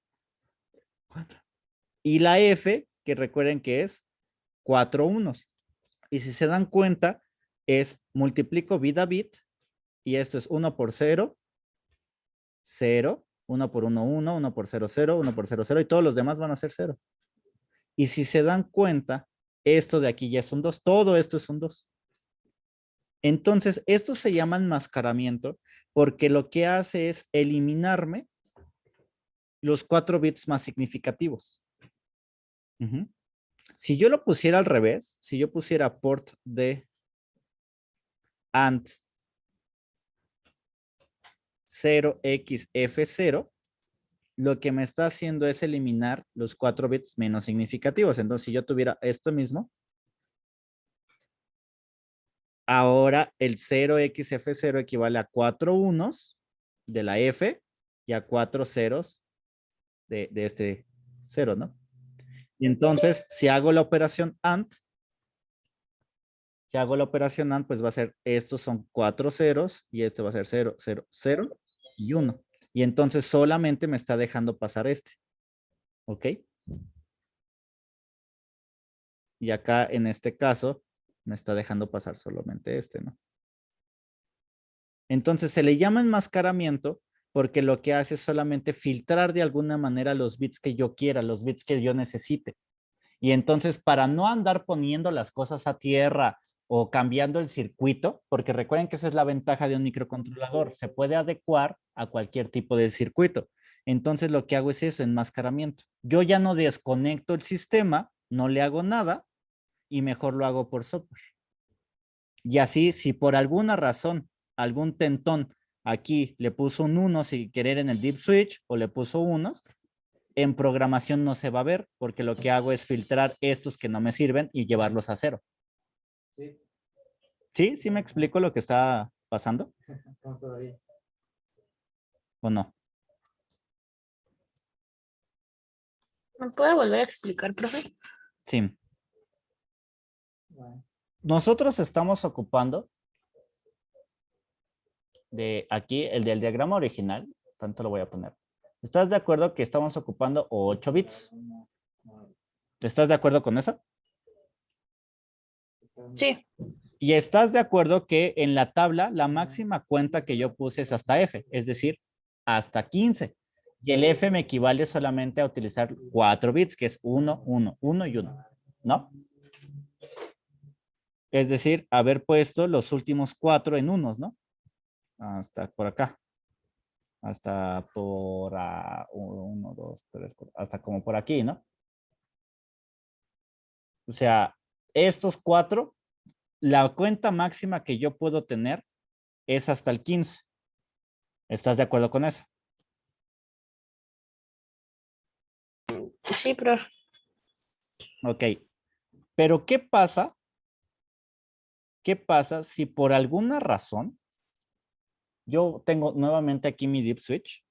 y la f, que recuerden que es 4 unos. Y si se dan cuenta, es multiplico bit a bit, y esto es 1 por 0, 0, 1 por 1, 1, 1 por 0, 0, 1 por 0, 0, y todos los demás van a ser 0. Y si se dan cuenta, esto de aquí ya es un 2, todo esto es un 2. Entonces, esto se llama enmascaramiento porque lo que hace es eliminarme los 4 bits más significativos. Si yo lo pusiera al revés, si yo pusiera port de AND 0xf0, lo que me está haciendo es eliminar los 4 bits menos significativos. Entonces, si yo tuviera esto mismo, ahora el 0xf0 equivale a 4 unos de la f y a 4 ceros de este 0, ¿no? Y entonces, si hago la operación AND, pues va a ser, estos son 4 ceros y este va a ser 0, 0, 0 y 1. Y entonces solamente me está dejando pasar este. ¿Ok? Y acá en este caso me está dejando pasar solamente este, ¿no? Entonces se le llama enmascaramiento porque lo que hace es solamente filtrar de alguna manera los bits que yo quiera, los bits que yo necesite. Y entonces para no andar poniendo las cosas a tierra o cambiando el circuito, porque recuerden que esa es la ventaja de un microcontrolador, se puede adecuar a cualquier tipo de circuito. Entonces lo que hago es eso, enmascaramiento. Yo ya no desconecto el sistema, no le hago nada y mejor lo hago por software. Y así, si por alguna razón, algún tentón aquí le puso un 1 sin querer en el deep switch o le puso unos, en programación no se va a ver porque lo que hago es filtrar estos que no me sirven y llevarlos a 0. ¿Sí? ¿Sí me explico lo que está pasando? ¿O no? ¿Me puede volver a explicar, profe? Sí. Nosotros estamos ocupando de aquí el del diagrama original, tanto lo voy a poner. ¿Estás de acuerdo que estamos ocupando 8 bits? ¿Estás de acuerdo con eso? Sí. Y estás de acuerdo que en la tabla la máxima cuenta que yo puse es hasta F, es decir, hasta 15. Y el F me equivale solamente a utilizar 4 bits, que es 1, 1, 1 y 1, ¿no? Es decir, haber puesto los últimos 4 en unos, ¿no? Hasta por acá. Hasta por 1, 2, 3, 4, hasta como por aquí, ¿no? O sea, estos 4, la cuenta máxima que yo puedo tener es hasta el 15. ¿Estás de acuerdo con eso? Sí, profe. Ok. Pero ¿qué pasa? ¿Qué pasa si por alguna razón yo tengo nuevamente aquí mi deep switch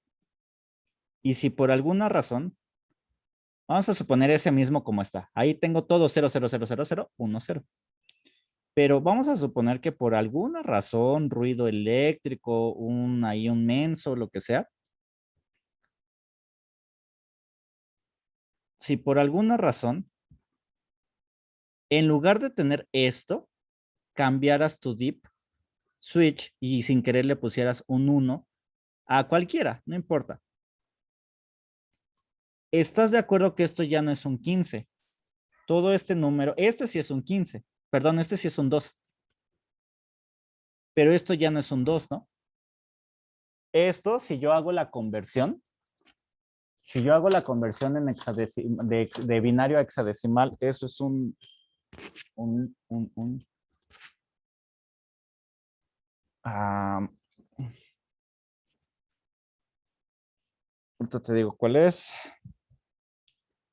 y si por alguna razón, vamos a suponer ese mismo como está. Ahí tengo todo 0, 0, 0, 0, 0, 1, 0. Pero vamos a suponer que por alguna razón, ruido eléctrico, ahí un menso, lo que sea. Si por alguna razón, en lugar de tener esto, cambiaras tu deep switch y sin querer le pusieras un 1 a cualquiera, no importa. ¿Estás de acuerdo que esto ya no es un 15? Todo este número, este sí es un 15. Perdón, este sí es un 2. Pero esto ya no es un 2, ¿no? Esto, si yo hago la conversión, en de binario a hexadecimal, eso es ahorita te digo cuál es.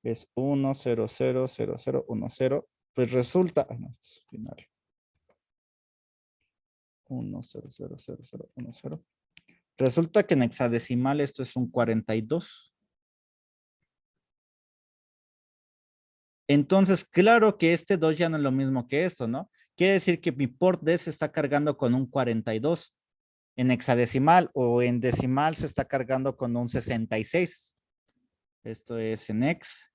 Es 1, 0, 0, 0, 0, 1, 0. Pues resulta, no, esto es binario. 1, 0, 0, 0, 0, 1, 0. Resulta que en hexadecimal esto es un 42. Entonces, claro que este 2 ya no es lo mismo que esto, ¿no? Quiere decir que mi port D se está cargando con un 42 en hexadecimal, o en decimal se está cargando con un 66. Esto es en hex,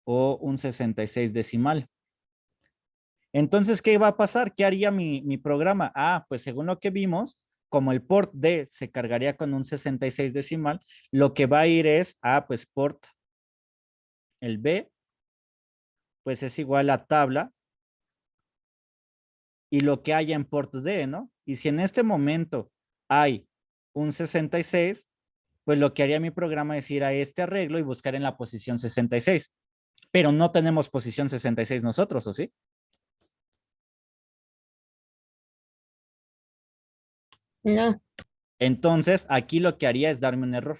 o un 66 decimal. Entonces, ¿qué va a pasar? ¿Qué haría mi programa? Ah, pues según lo que vimos, como el port D se cargaría con un 66 decimal, lo que va a ir es, pues port, el B, pues es igual a tabla, y lo que haya en port D, ¿no? Y si en este momento hay un 66, pues lo que haría mi programa es ir a este arreglo y buscar en la posición 66. Pero no tenemos posición 66 nosotros, ¿o sí? No. Entonces, aquí lo que haría es darme un error.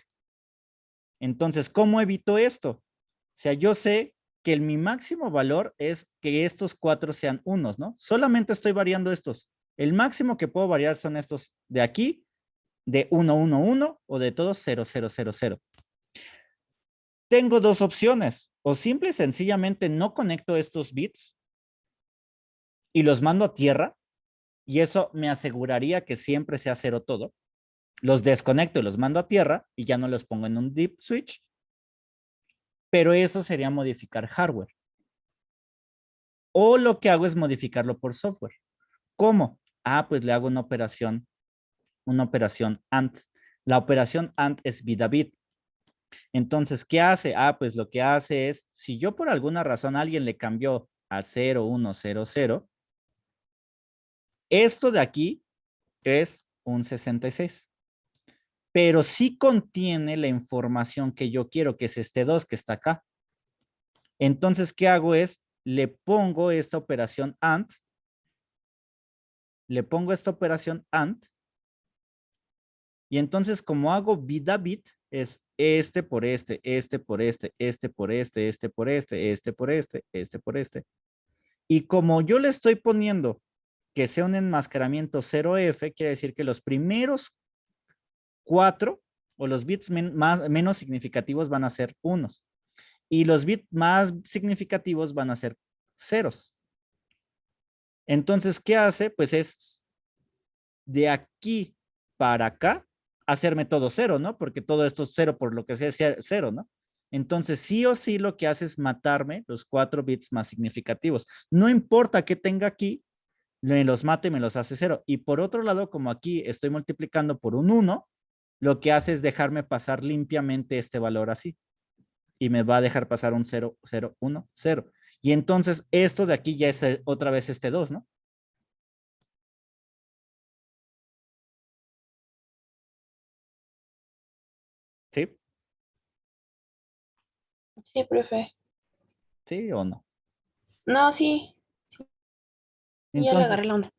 Entonces, ¿cómo evito esto? O sea, yo sé que mi máximo valor es que estos 4 sean unos, ¿no? Solamente estoy variando estos. El máximo que puedo variar son estos de aquí, de 1, 1, 1, o de todos 0, 0, 0, 0. Tengo dos opciones. O simple y sencillamente no conecto estos bits y los mando a tierra, y eso me aseguraría que siempre sea 0 todo. Los desconecto y los mando a tierra y ya no los pongo en un deep switch. Pero eso sería modificar hardware. O lo que hago es modificarlo por software. ¿Cómo? Pues le hago una operación AND. La operación AND es bit a bit. Entonces, ¿qué hace? Pues lo que hace es, si yo por alguna razón alguien le cambió a 0, 1, 0, 0, esto de aquí es un 66. Pero sí contiene la información que yo quiero, que es este 2 que está acá. Entonces, ¿qué hago? Es, le pongo esta operación AND, y entonces como hago bit a bit, es este por este, este por este, este por este, este por este, este por este, este por este. Y como yo le estoy poniendo que sea un enmascaramiento 0F, quiere decir que los primeros 4 o los bits menos significativos van a ser unos. Y los bits más significativos van a ser ceros. Entonces, ¿qué hace? Pues es de aquí para acá hacerme todo 0, ¿no? Porque todo esto es 0 por lo que sea 0, ¿no? Entonces, sí o sí lo que hace es matarme los 4 bits más significativos. No importa qué tenga aquí, me los mata y me los hace 0. Y por otro lado, como aquí estoy multiplicando por un 1, lo que hace es dejarme pasar limpiamente este valor así. Y me va a dejar pasar un 0, 0, 1, 0. Y entonces esto de aquí ya es otra vez este 2, ¿no? ¿Sí? Sí, profe. ¿Sí o no? No, sí. Ya le agarré la onda.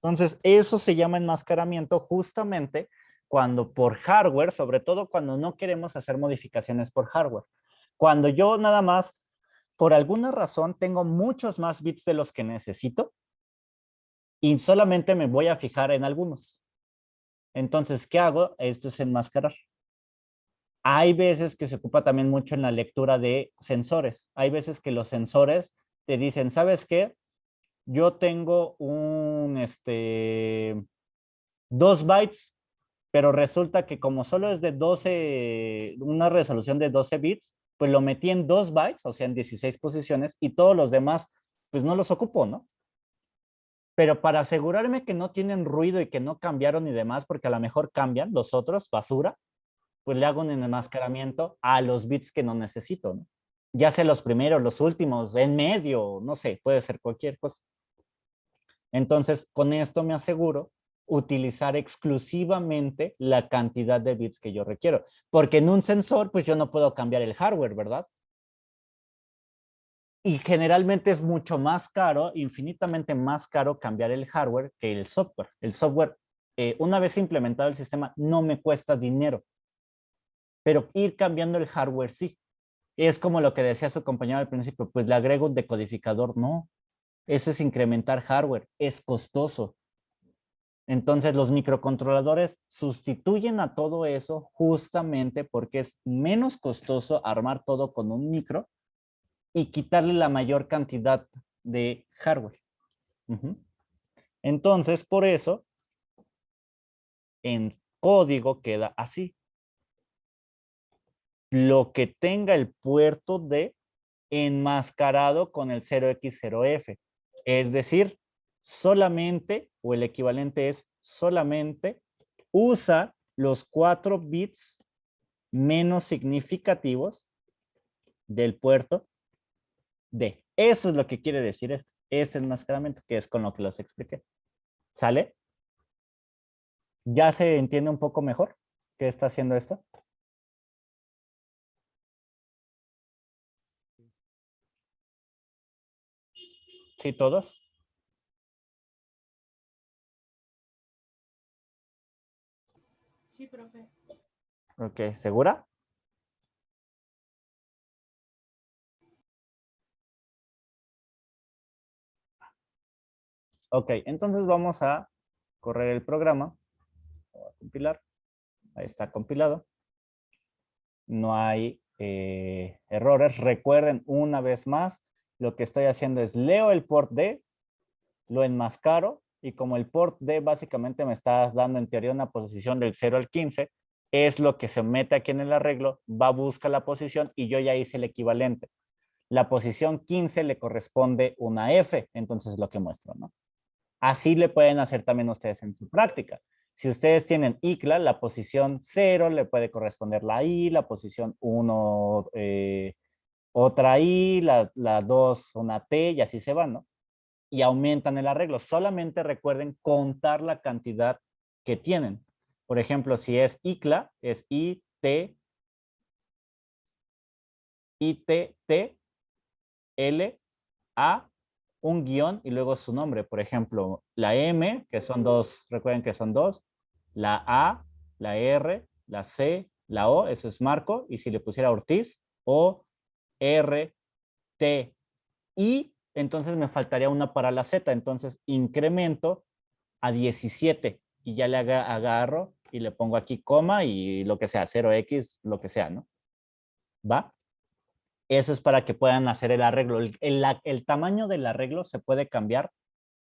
Entonces, eso se llama enmascaramiento justamente cuando por hardware, sobre todo cuando no queremos hacer modificaciones por hardware. Cuando yo nada más, por alguna razón, tengo muchos más bits de los que necesito y solamente me voy a fijar en algunos. Entonces, ¿qué hago? Esto es enmascarar. Hay veces que se ocupa también mucho en la lectura de sensores. Hay veces que los sensores te dicen, ¿sabes qué? Yo tengo 2 bytes, pero resulta que como solo es de 12, una resolución de 12 bits, pues lo metí en 2 bytes, o sea, en 16 posiciones, y todos los demás, pues no los ocupo, ¿no? Pero para asegurarme que no tienen ruido y que no cambiaron y demás, porque a lo mejor cambian los otros, basura, pues le hago un enmascaramiento a los bits que no necesito, ¿no? Ya sea los primeros, los últimos, en medio, no sé, puede ser cualquier cosa. Entonces, con esto me aseguro utilizar exclusivamente la cantidad de bits que yo requiero. Porque en un sensor, pues yo no puedo cambiar el hardware, ¿verdad? Y generalmente es mucho más caro, infinitamente más caro cambiar el hardware que el software. El software, una vez implementado el sistema, no me cuesta dinero. Pero ir cambiando el hardware sí. Es como lo que decía su compañero al principio, pues le agrego un decodificador. No, eso es incrementar hardware, es costoso. Entonces los microcontroladores sustituyen a todo eso justamente porque es menos costoso armar todo con un micro y quitarle la mayor cantidad de hardware. Entonces, por eso, en código queda así. Lo que tenga el puerto D enmascarado con el 0x0f. Es decir, solamente, o el equivalente es solamente, usa los 4 bits menos significativos del puerto D. Eso es lo que quiere decir esto. Este enmascaramiento, que es con lo que los expliqué. ¿Sale? ¿Ya se entiende un poco mejor qué está haciendo esto? ¿Sí, todos? Sí, profe. Ok, ¿segura? Ok, entonces vamos a correr el programa. Voy a compilar. Ahí está compilado. No hay errores. Recuerden una vez más, lo que estoy haciendo es leo el port D, lo enmascaro, y como el port D básicamente me está dando en teoría una posición del 0 al 15, es lo que se mete aquí en el arreglo, va a buscar la posición y yo ya hice el equivalente. La posición 15 le corresponde una F, entonces es lo que muestro, ¿no? Así le pueden hacer también ustedes en su práctica. Si ustedes tienen ICLA, la posición 0 le puede corresponder la I, la posición 1 otra I, la 2 una T, y así se van, ¿no? Y aumentan el arreglo. Solamente recuerden contar la cantidad que tienen. Por ejemplo, si es ICLA, es IT, T, L, A, un guión y luego su nombre. Por ejemplo, la M, que son dos, recuerden que son dos, la A, la R, la C, la O, eso es Marco, y si le pusiera Ortiz, O, R, T, I, entonces me faltaría una para la Z, entonces incremento a 17 y ya le agarro y le pongo aquí coma y lo que sea, 0x, lo que sea, ¿no? ¿Va? Eso es para que puedan hacer el arreglo. El tamaño del arreglo se puede cambiar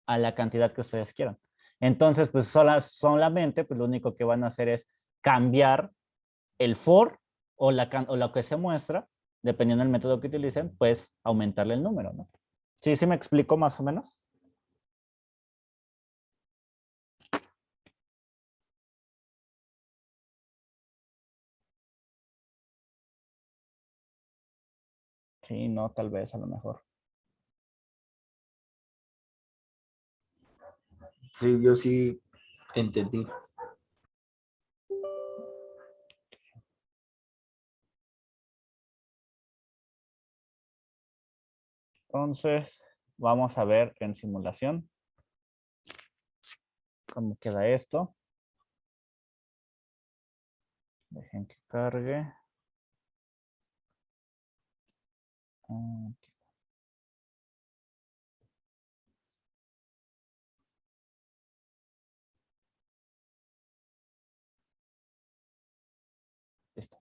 a la cantidad que ustedes quieran. Entonces, pues solamente, pues lo único que van a hacer es cambiar el for o lo que se muestra, dependiendo del método que utilicen, pues aumentarle el número, ¿no? ¿Sí, sí me explico más o menos? Sí, no, tal vez, a lo mejor. Sí, yo sí entendí. Entonces, vamos a ver en simulación cómo queda esto. Dejen que cargue. Aquí. Listo.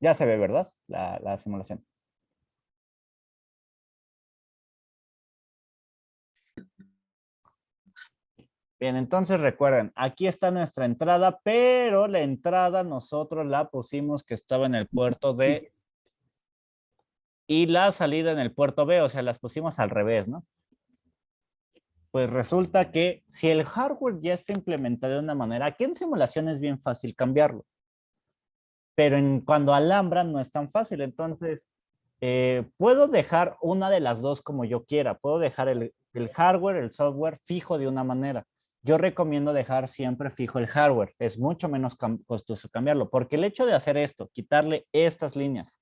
Ya se ve, ¿verdad? La simulación. Bien, entonces recuerden, aquí está nuestra entrada, pero la entrada nosotros la pusimos que estaba en el puerto D y la salida en el puerto B, o sea, las pusimos al revés, ¿no? Pues resulta que si el hardware ya está implementado de una manera, aquí en simulación es bien fácil cambiarlo, pero cuando alambran no es tan fácil. Entonces, puedo dejar una de las dos como yo quiera. Puedo dejar el hardware, el software fijo de una manera. Yo recomiendo dejar siempre fijo el hardware. Es mucho menos costoso cambiarlo, porque el hecho de hacer esto, quitarle estas líneas,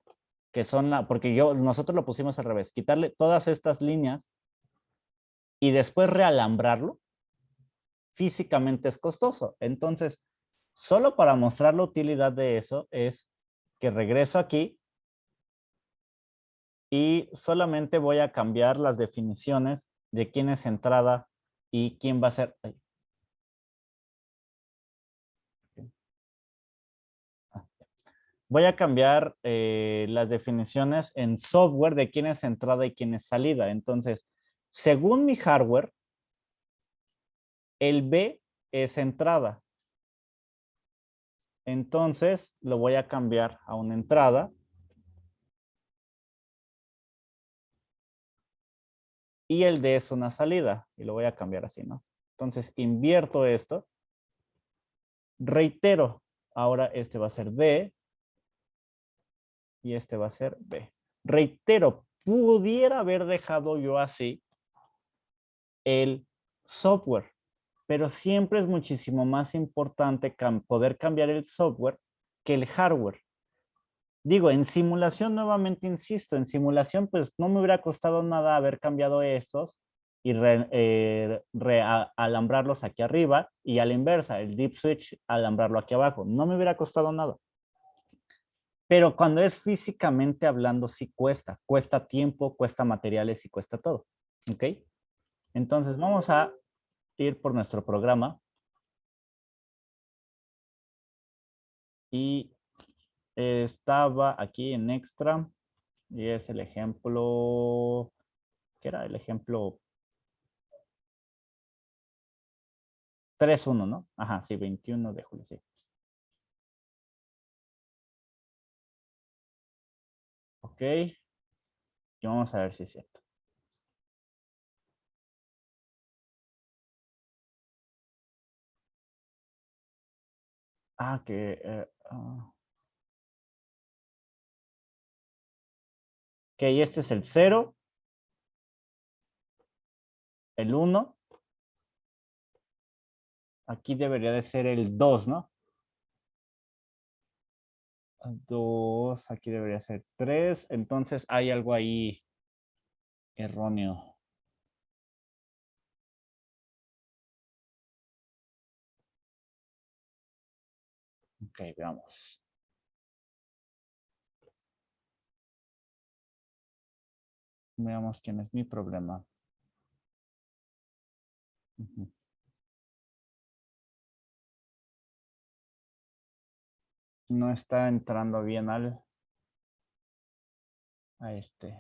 que son porque nosotros lo pusimos al revés, quitarle todas estas líneas y después realambrarlo, físicamente es costoso. Entonces, solo para mostrar la utilidad de eso es que regreso aquí y solamente voy a cambiar las definiciones de quién es entrada y quién va a ser. voy a cambiar las definiciones en software de quién es entrada y quién es salida. Entonces, según mi hardware, el B es entrada. Entonces, lo voy a cambiar a una entrada. Y el D es una salida. Y lo voy a cambiar así, ¿no? Entonces, invierto esto. Reitero. Ahora este va a ser D. Y este va a ser B. Reitero, pudiera haber dejado yo así el software, pero siempre es muchísimo más importante poder cambiar el software que el hardware. Digo, en simulación, nuevamente insisto, en simulación pues no me hubiera costado nada haber cambiado estos y alambrarlos aquí arriba, y a la inversa, el deep switch alambrarlo aquí abajo. No me hubiera costado nada. Pero cuando es físicamente hablando, sí cuesta. Cuesta tiempo, cuesta materiales y cuesta todo. ¿Ok? Entonces vamos a ir por nuestro programa. Y estaba aquí en extra. Y es el ejemplo... ¿Qué era? El ejemplo 3.1, ¿no? Ajá, sí, 21 de julio, sí. Ok. Y vamos a ver si es cierto. Ah, que... ok, este es el 0. El 1. Aquí debería de ser el 2, ¿no? 2, aquí debería ser 3. Entonces hay algo ahí erróneo. Ok, veamos. Veamos quién es mi problema. No está entrando bien a este.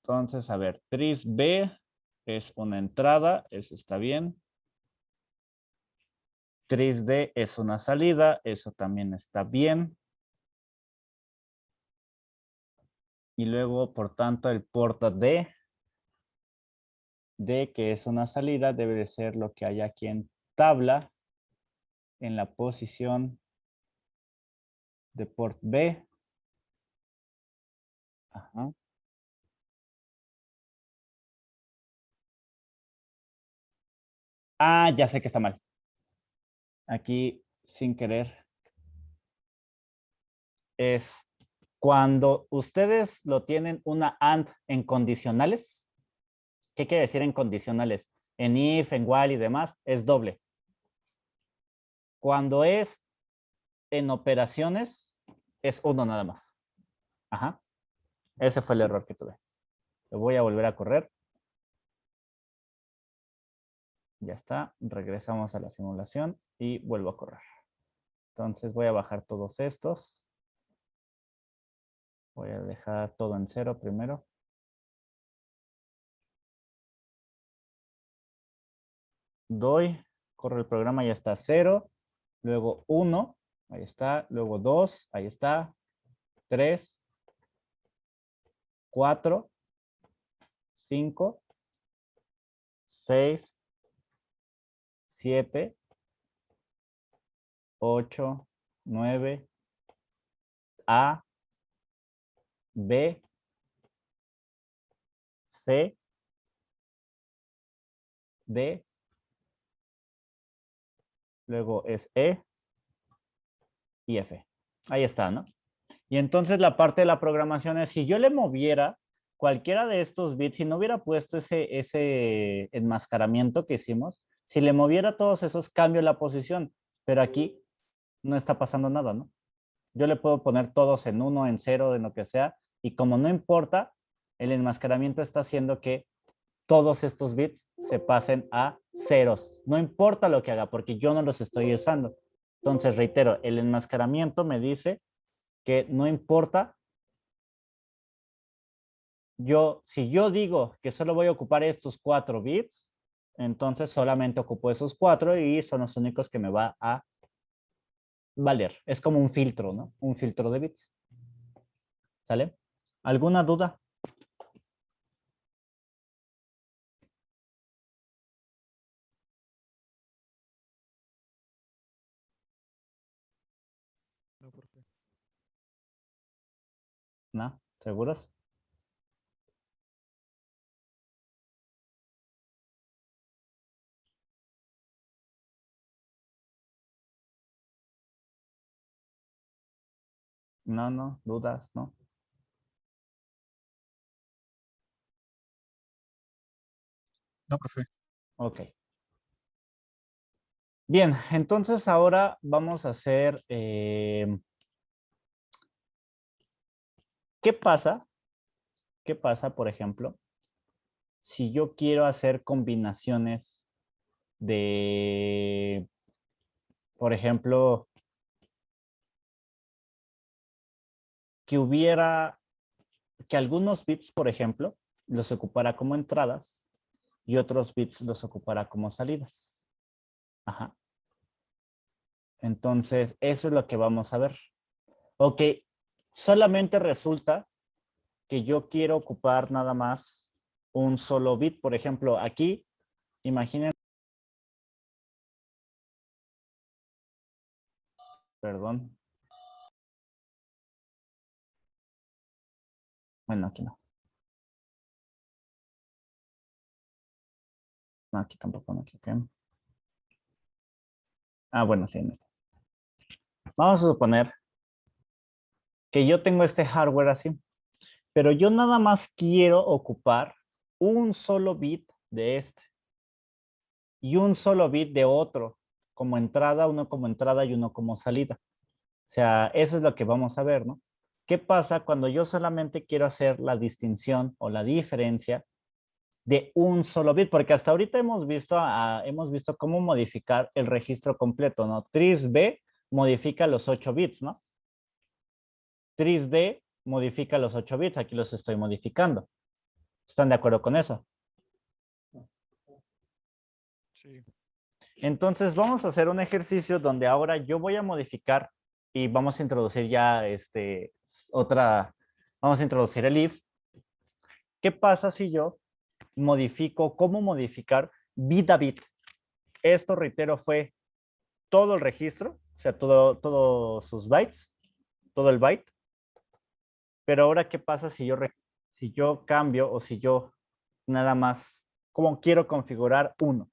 Entonces, a ver, tris B es una entrada, eso está bien. Tris D es una salida, eso también está bien. Y luego, por tanto, el puerto D, que es una salida, debe de ser lo que hay aquí en tabla, en la posición de port B. Ajá. Ah, ya sé que está mal. Aquí, sin querer, es cuando ustedes lo tienen una AND en condicionales. ¿Qué quiere decir en condicionales? En if, en while y demás, es doble. Cuando es en operaciones, es uno nada más. Ajá. Ese fue el error que tuve. Lo voy a volver a correr. Ya está. Regresamos a la simulación y vuelvo a correr. Entonces voy a bajar todos estos. Voy a dejar todo en 0 primero. Doy. Corre el programa, ya está 0. Luego 1. Ahí está. Luego 2. Ahí está. 3. 4. 5. 6. 7. 8. 9. A. B. C. D. Luego es E y F. Ahí está, ¿no? Y entonces la parte de la programación es, si yo le moviera cualquiera de estos bits, si no hubiera puesto ese enmascaramiento que hicimos, si le moviera todos esos, cambio la posición. Pero aquí no está pasando nada, ¿no? Yo le puedo poner todos en 1, en 0, en lo que sea, y como no importa, el enmascaramiento está haciendo que todos estos bits se pasen a ceros. No importa lo que haga, porque yo no los estoy usando. Entonces, reitero, el enmascaramiento me dice que no importa. Si yo digo que solo voy a ocupar estos 4 bits, entonces solamente ocupo esos 4 y son los únicos que me va a valer. Es como un filtro, ¿no? Un filtro de bits. ¿Sale? ¿Alguna duda? No, profe. ¿No? ¿Seguros? No, dudas, ¿no? No, profe. Ok. Bien, entonces ahora vamos a hacer... ¿qué pasa? ¿Qué pasa, por ejemplo, si yo quiero hacer combinaciones de, por ejemplo, que algunos bits, por ejemplo, los ocupara como entradas y otros bits los ocupara como salidas? Ajá. Entonces, eso es lo que vamos a ver. Ok, solamente resulta que yo quiero ocupar nada más un solo bit. Por ejemplo, aquí, imaginen, perdón. Bueno, aquí no. No, aquí tampoco, no, aquí, ok. Ah, bueno, sí, en este. Vamos a suponer que yo tengo este hardware así, pero yo nada más quiero ocupar un solo bit de este y un solo bit de otro como entrada, uno como entrada y uno como salida. O sea, eso es lo que vamos a ver, ¿no? ¿Qué pasa cuando yo solamente quiero hacer la distinción o la diferencia de un solo bit? Porque hasta ahorita hemos visto cómo modificar el registro completo, ¿no? TRIS-B modifica los 8 bits, ¿no? TRIS-D modifica los 8 bits, aquí los estoy modificando. ¿Están de acuerdo con eso? Sí. Entonces vamos a hacer un ejercicio donde ahora yo voy a modificar y vamos a introducir ya vamos a introducir el if. ¿Qué pasa si yo modifico, cómo modificar bit a bit? Esto, reitero, fue todo el registro, o sea, todos sus bytes, todo el byte. Pero ahora, ¿qué pasa si yo cambio o si yo nada más, como quiero configurar uno?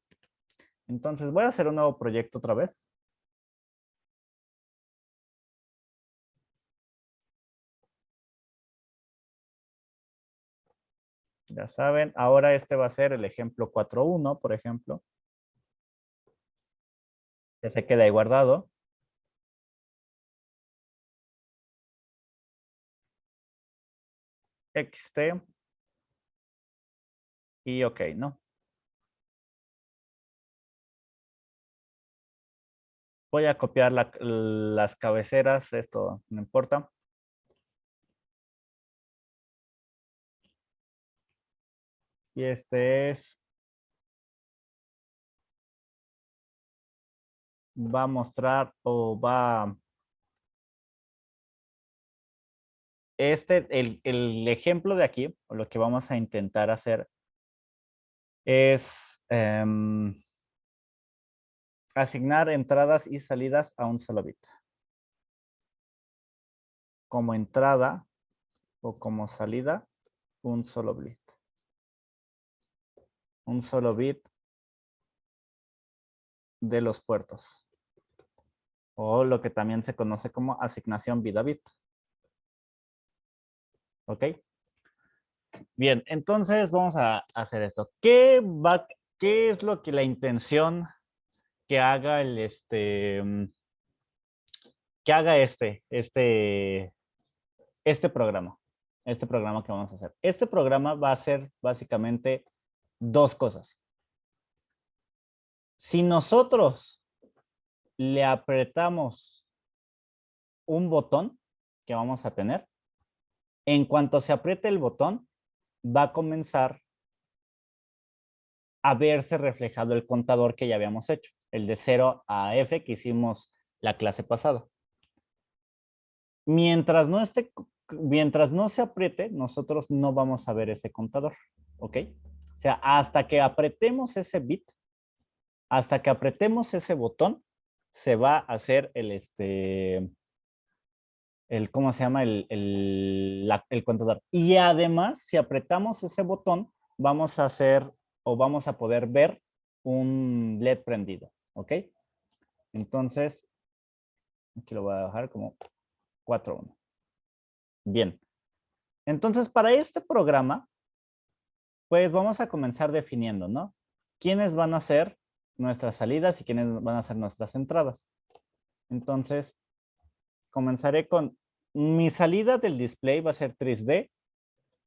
Entonces voy a hacer un nuevo proyecto otra vez. Ya saben, ahora este va a ser el ejemplo 4.1, por ejemplo. Ya se queda ahí guardado. XT. Y ok, ¿no? Voy a copiar las cabeceras, esto no importa. Y este va a mostrar o va... el ejemplo de aquí, o lo que vamos a intentar hacer es asignar entradas y salidas a un solo bit. Como entrada o como salida, un solo bit. Un solo bit de los puertos. O lo que también se conoce como asignación bit a bit. ¿Ok? Bien, entonces vamos a hacer esto. ¿Qué es lo que la intención que haga que haga este programa? Este programa que vamos a hacer. Este programa va a hacer básicamente dos cosas. Si nosotros le apretamos un botón que vamos a tener, en cuanto se apriete el botón, va a comenzar a verse reflejado el contador que ya habíamos hecho, el de 0 a F que hicimos la clase pasada. Mientras no se apriete, nosotros no vamos a ver ese contador, ¿ok? O sea, hasta que apretemos ese bit, hasta que apretemos ese botón, se va a hacer ¿cómo se llama? El contador. Y además, si apretamos ese botón, vamos a hacer o vamos a poder ver un LED prendido, ¿ok? Entonces, aquí lo voy a dejar como 4.1. Bien. Entonces, para este programa, pues vamos a comenzar definiendo, ¿no? ¿Quiénes van a ser nuestras salidas y quiénes van a ser nuestras entradas? Entonces, comenzaré con mi salida del display va a ser 3D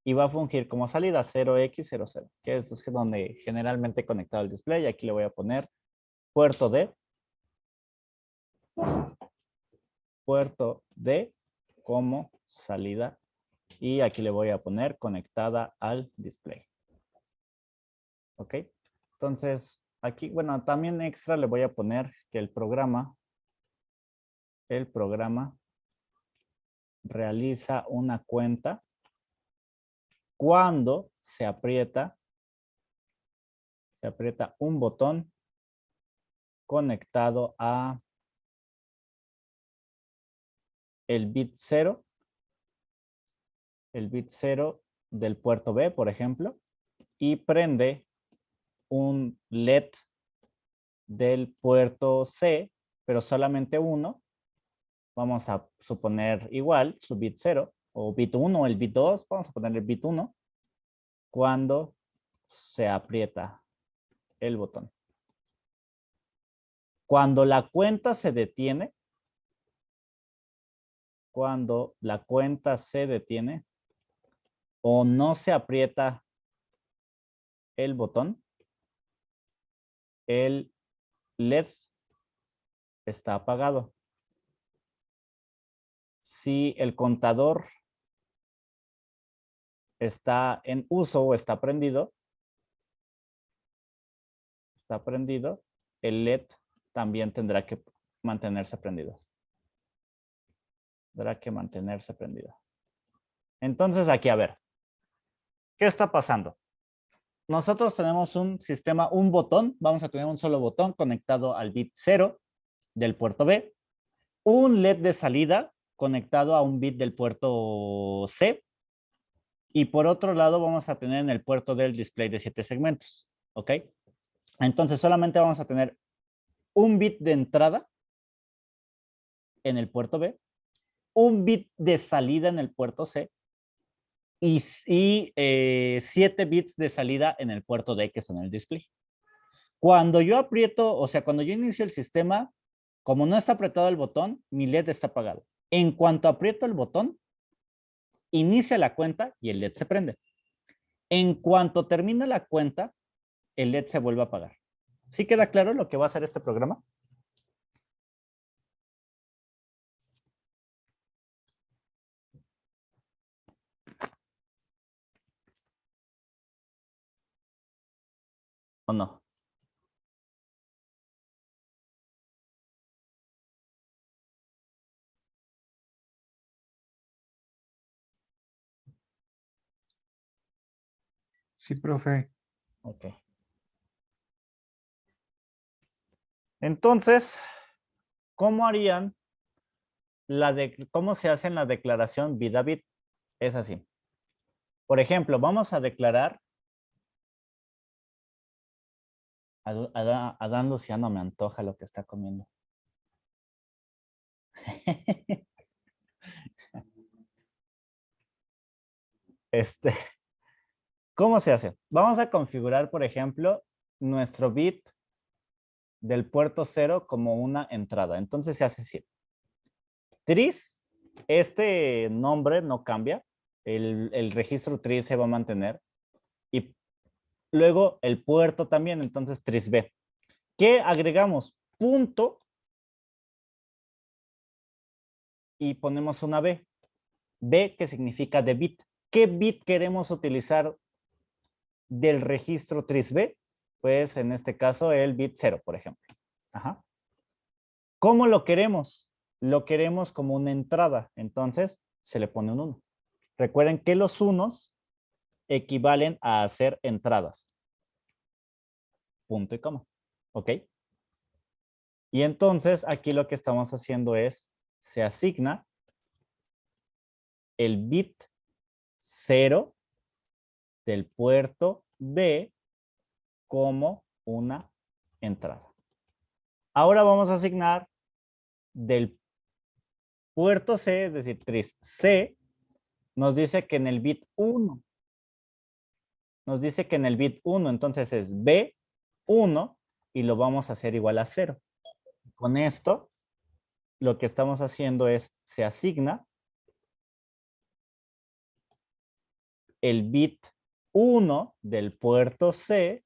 y va a fungir como salida 0x00, que es donde generalmente he conectado el display. Aquí le voy a poner puerto D como salida y aquí le voy a poner conectada al display. ¿Ok? Entonces, aquí, bueno, también extra le voy a poner que el programa realiza una cuenta cuando se aprieta un botón conectado a el bit 0 del puerto B, por ejemplo, y prende un LED del puerto C, pero solamente uno. Vamos a suponer igual su bit 0 o bit 1 o el bit 2, vamos a ponerle bit 1 cuando se aprieta el botón. Cuando la cuenta se detiene, o no se aprieta el botón, el LED está apagado. Si el contador está en uso o está prendido, el LED también tendrá que mantenerse prendido. Entonces aquí, a ver, ¿qué está pasando? Nosotros tenemos un sistema, un botón, vamos a tener un solo botón conectado al bit 0 del puerto B, un LED de salida conectado a un bit del puerto C, y por otro lado vamos a tener en el puerto del display de 7 segmentos, ¿ok? Entonces solamente vamos a tener un bit de entrada en el puerto B, un bit de salida en el puerto C y 7 bits de salida en el puerto D, que son el display. Cuando yo aprieto, o sea, cuando yo inicio el sistema, como no está apretado el botón, mi LED está apagado. En cuanto aprieto el botón, inicia la cuenta y el LED se prende. En cuanto termina la cuenta, el LED se vuelve a apagar. ¿Sí queda claro lo que va a hacer este programa? ¿O no? Sí, profe. Ok. Entonces, ¿cómo harían cómo se hace la declaración bit a bit? Es así. Por ejemplo, vamos a declarar Adán Luciano me antoja lo que está comiendo. ¿Cómo se hace? Vamos a configurar, por ejemplo, nuestro bit del puerto 0 como una entrada. Entonces se hace así. Tris, este nombre no cambia. El registro tris se va a mantener. Y luego el puerto también, entonces tris B. ¿Qué agregamos? Punto y ponemos una B. B que significa de bit. ¿Qué bit queremos utilizar del registro TRIS-B? Pues en este caso el bit 0, por ejemplo. Ajá. ¿Cómo lo queremos? Lo queremos como una entrada. Entonces se le pone un 1. Recuerden que los unos equivalen a hacer entradas. Punto y coma. ¿Ok? Y entonces aquí lo que estamos haciendo es, se asigna el bit 0 del puerto B como una entrada. Ahora vamos a asignar del puerto C, es decir, tris C, nos dice que en el bit 1. Nos dice que en el bit 1, entonces es B1 y lo vamos a hacer igual a 0. Con esto, lo que estamos haciendo es, se asigna el bit 1 del puerto C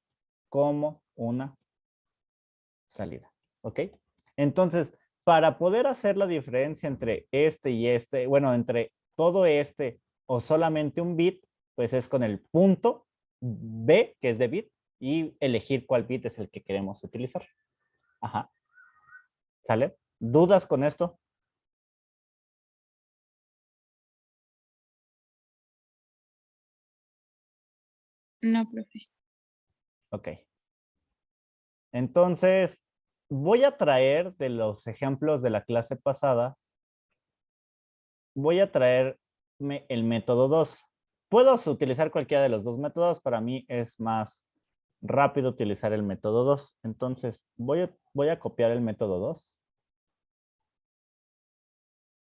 como una salida. ¿Ok? Entonces, para poder hacer la diferencia entre este y este, bueno, entre todo este o solamente un bit, pues es con el punto B, que es de bit, y elegir cuál bit es el que queremos utilizar. Ajá. ¿Sale? ¿Dudas con esto? No, profe. Ok. Entonces, voy a traer de los ejemplos de la clase pasada, voy a traerme el método 2. Puedo utilizar cualquiera de los dos métodos, para mí es más rápido utilizar el método 2. Entonces, voy a copiar el método 2.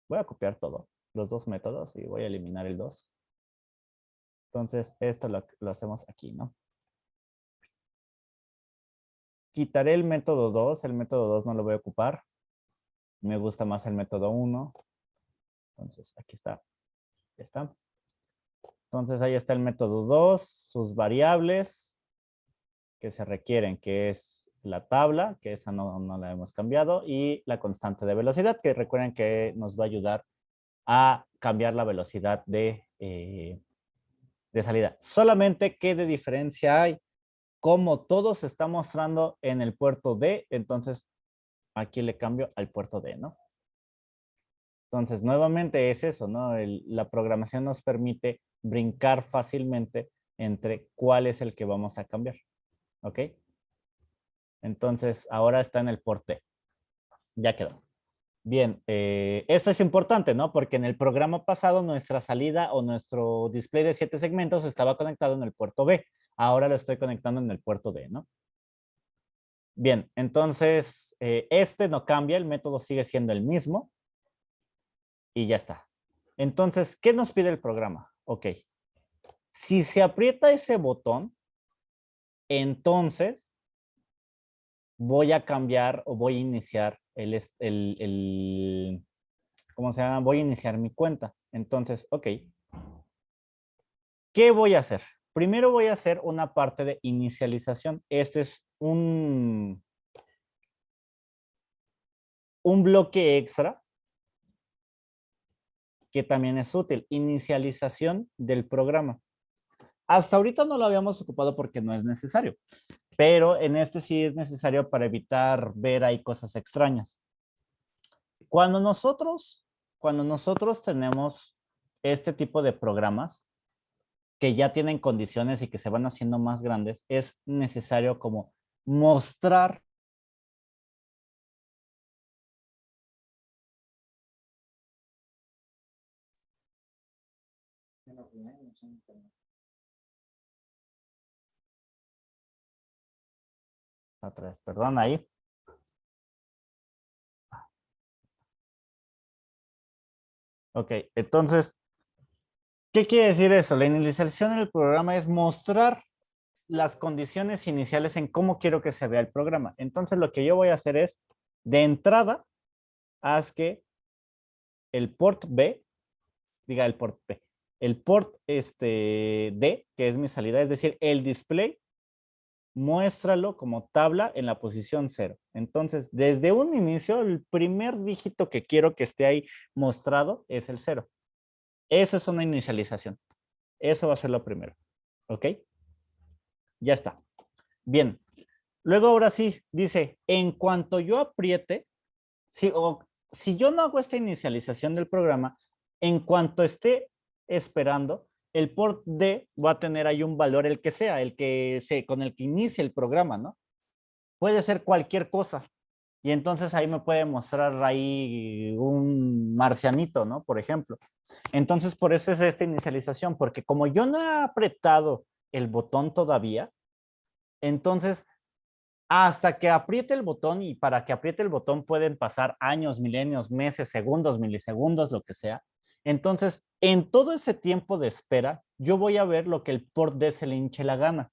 Voy a copiar todo, los dos métodos, y voy a eliminar el 2. Entonces, esto lo hacemos aquí, ¿no? Quitaré el método 2 no lo voy a ocupar. Me gusta más el método 1. Entonces, aquí está. Ya está. Entonces, ahí está el método 2, sus variables que se requieren, que es la tabla, que esa no la hemos cambiado, y la constante de velocidad, que recuerden que nos va a ayudar a cambiar la velocidad de salida. Solamente qué de diferencia hay. Como todo se está mostrando en el puerto D, entonces aquí le cambio al puerto D, ¿no? Entonces, nuevamente es eso, ¿no? La programación nos permite brincar fácilmente entre cuál es el que vamos a cambiar. ¿Ok? Entonces, ahora está en el port D. Ya quedó. Bien, esto es importante, ¿no? Porque en el programa pasado nuestra salida o nuestro display de 7 segmentos estaba conectado en el puerto B. Ahora lo estoy conectando en el puerto D, ¿no? Bien, entonces este no cambia, el método sigue siendo el mismo. Y ya está. Entonces, ¿qué nos pide el programa? Ok. Si se aprieta ese botón, entonces voy a cambiar o voy a iniciar ¿cómo se llama? Voy a iniciar mi cuenta. Entonces, ok. ¿Qué voy a hacer? Primero voy a hacer una parte de inicialización. Este es un bloque extra que también es útil. Inicialización del programa. Hasta ahorita no lo habíamos ocupado porque no es necesario, pero en este sí es necesario para evitar ver ahí cosas extrañas. Cuando nosotros tenemos este tipo de programas que ya tienen condiciones y que se van haciendo más grandes, es necesario como mostrar atrás, perdón, ahí. Ok, entonces, ¿qué quiere decir eso? La inicialización del programa es mostrar las condiciones iniciales en cómo quiero que se vea el programa. Entonces, lo que yo voy a hacer es, de entrada, haz que el port B, diga el port B, el port D, que es mi salida, es decir, el display, muéstralo como tabla en la posición 0. Entonces, desde un inicio, el primer dígito que quiero que esté ahí mostrado es el 0. Eso es una inicialización. Eso va a ser lo primero. ¿Ok? Ya está. Bien. Luego, ahora sí, dice, en cuanto yo apriete, si yo no hago esta inicialización del programa, en cuanto esté esperando, el port D va a tener ahí un valor, el que sea, con el que inicie el programa, ¿no? Puede ser cualquier cosa. Y entonces ahí me puede mostrar ahí un marcianito, ¿no? Por ejemplo. Entonces, por eso es esta inicialización, porque como yo no he apretado el botón todavía, entonces hasta que apriete el botón, y para que apriete el botón pueden pasar años, milenios, meses, segundos, milisegundos, lo que sea. Entonces, en todo ese tiempo de espera, yo voy a ver lo que el port D se le hinche la gana.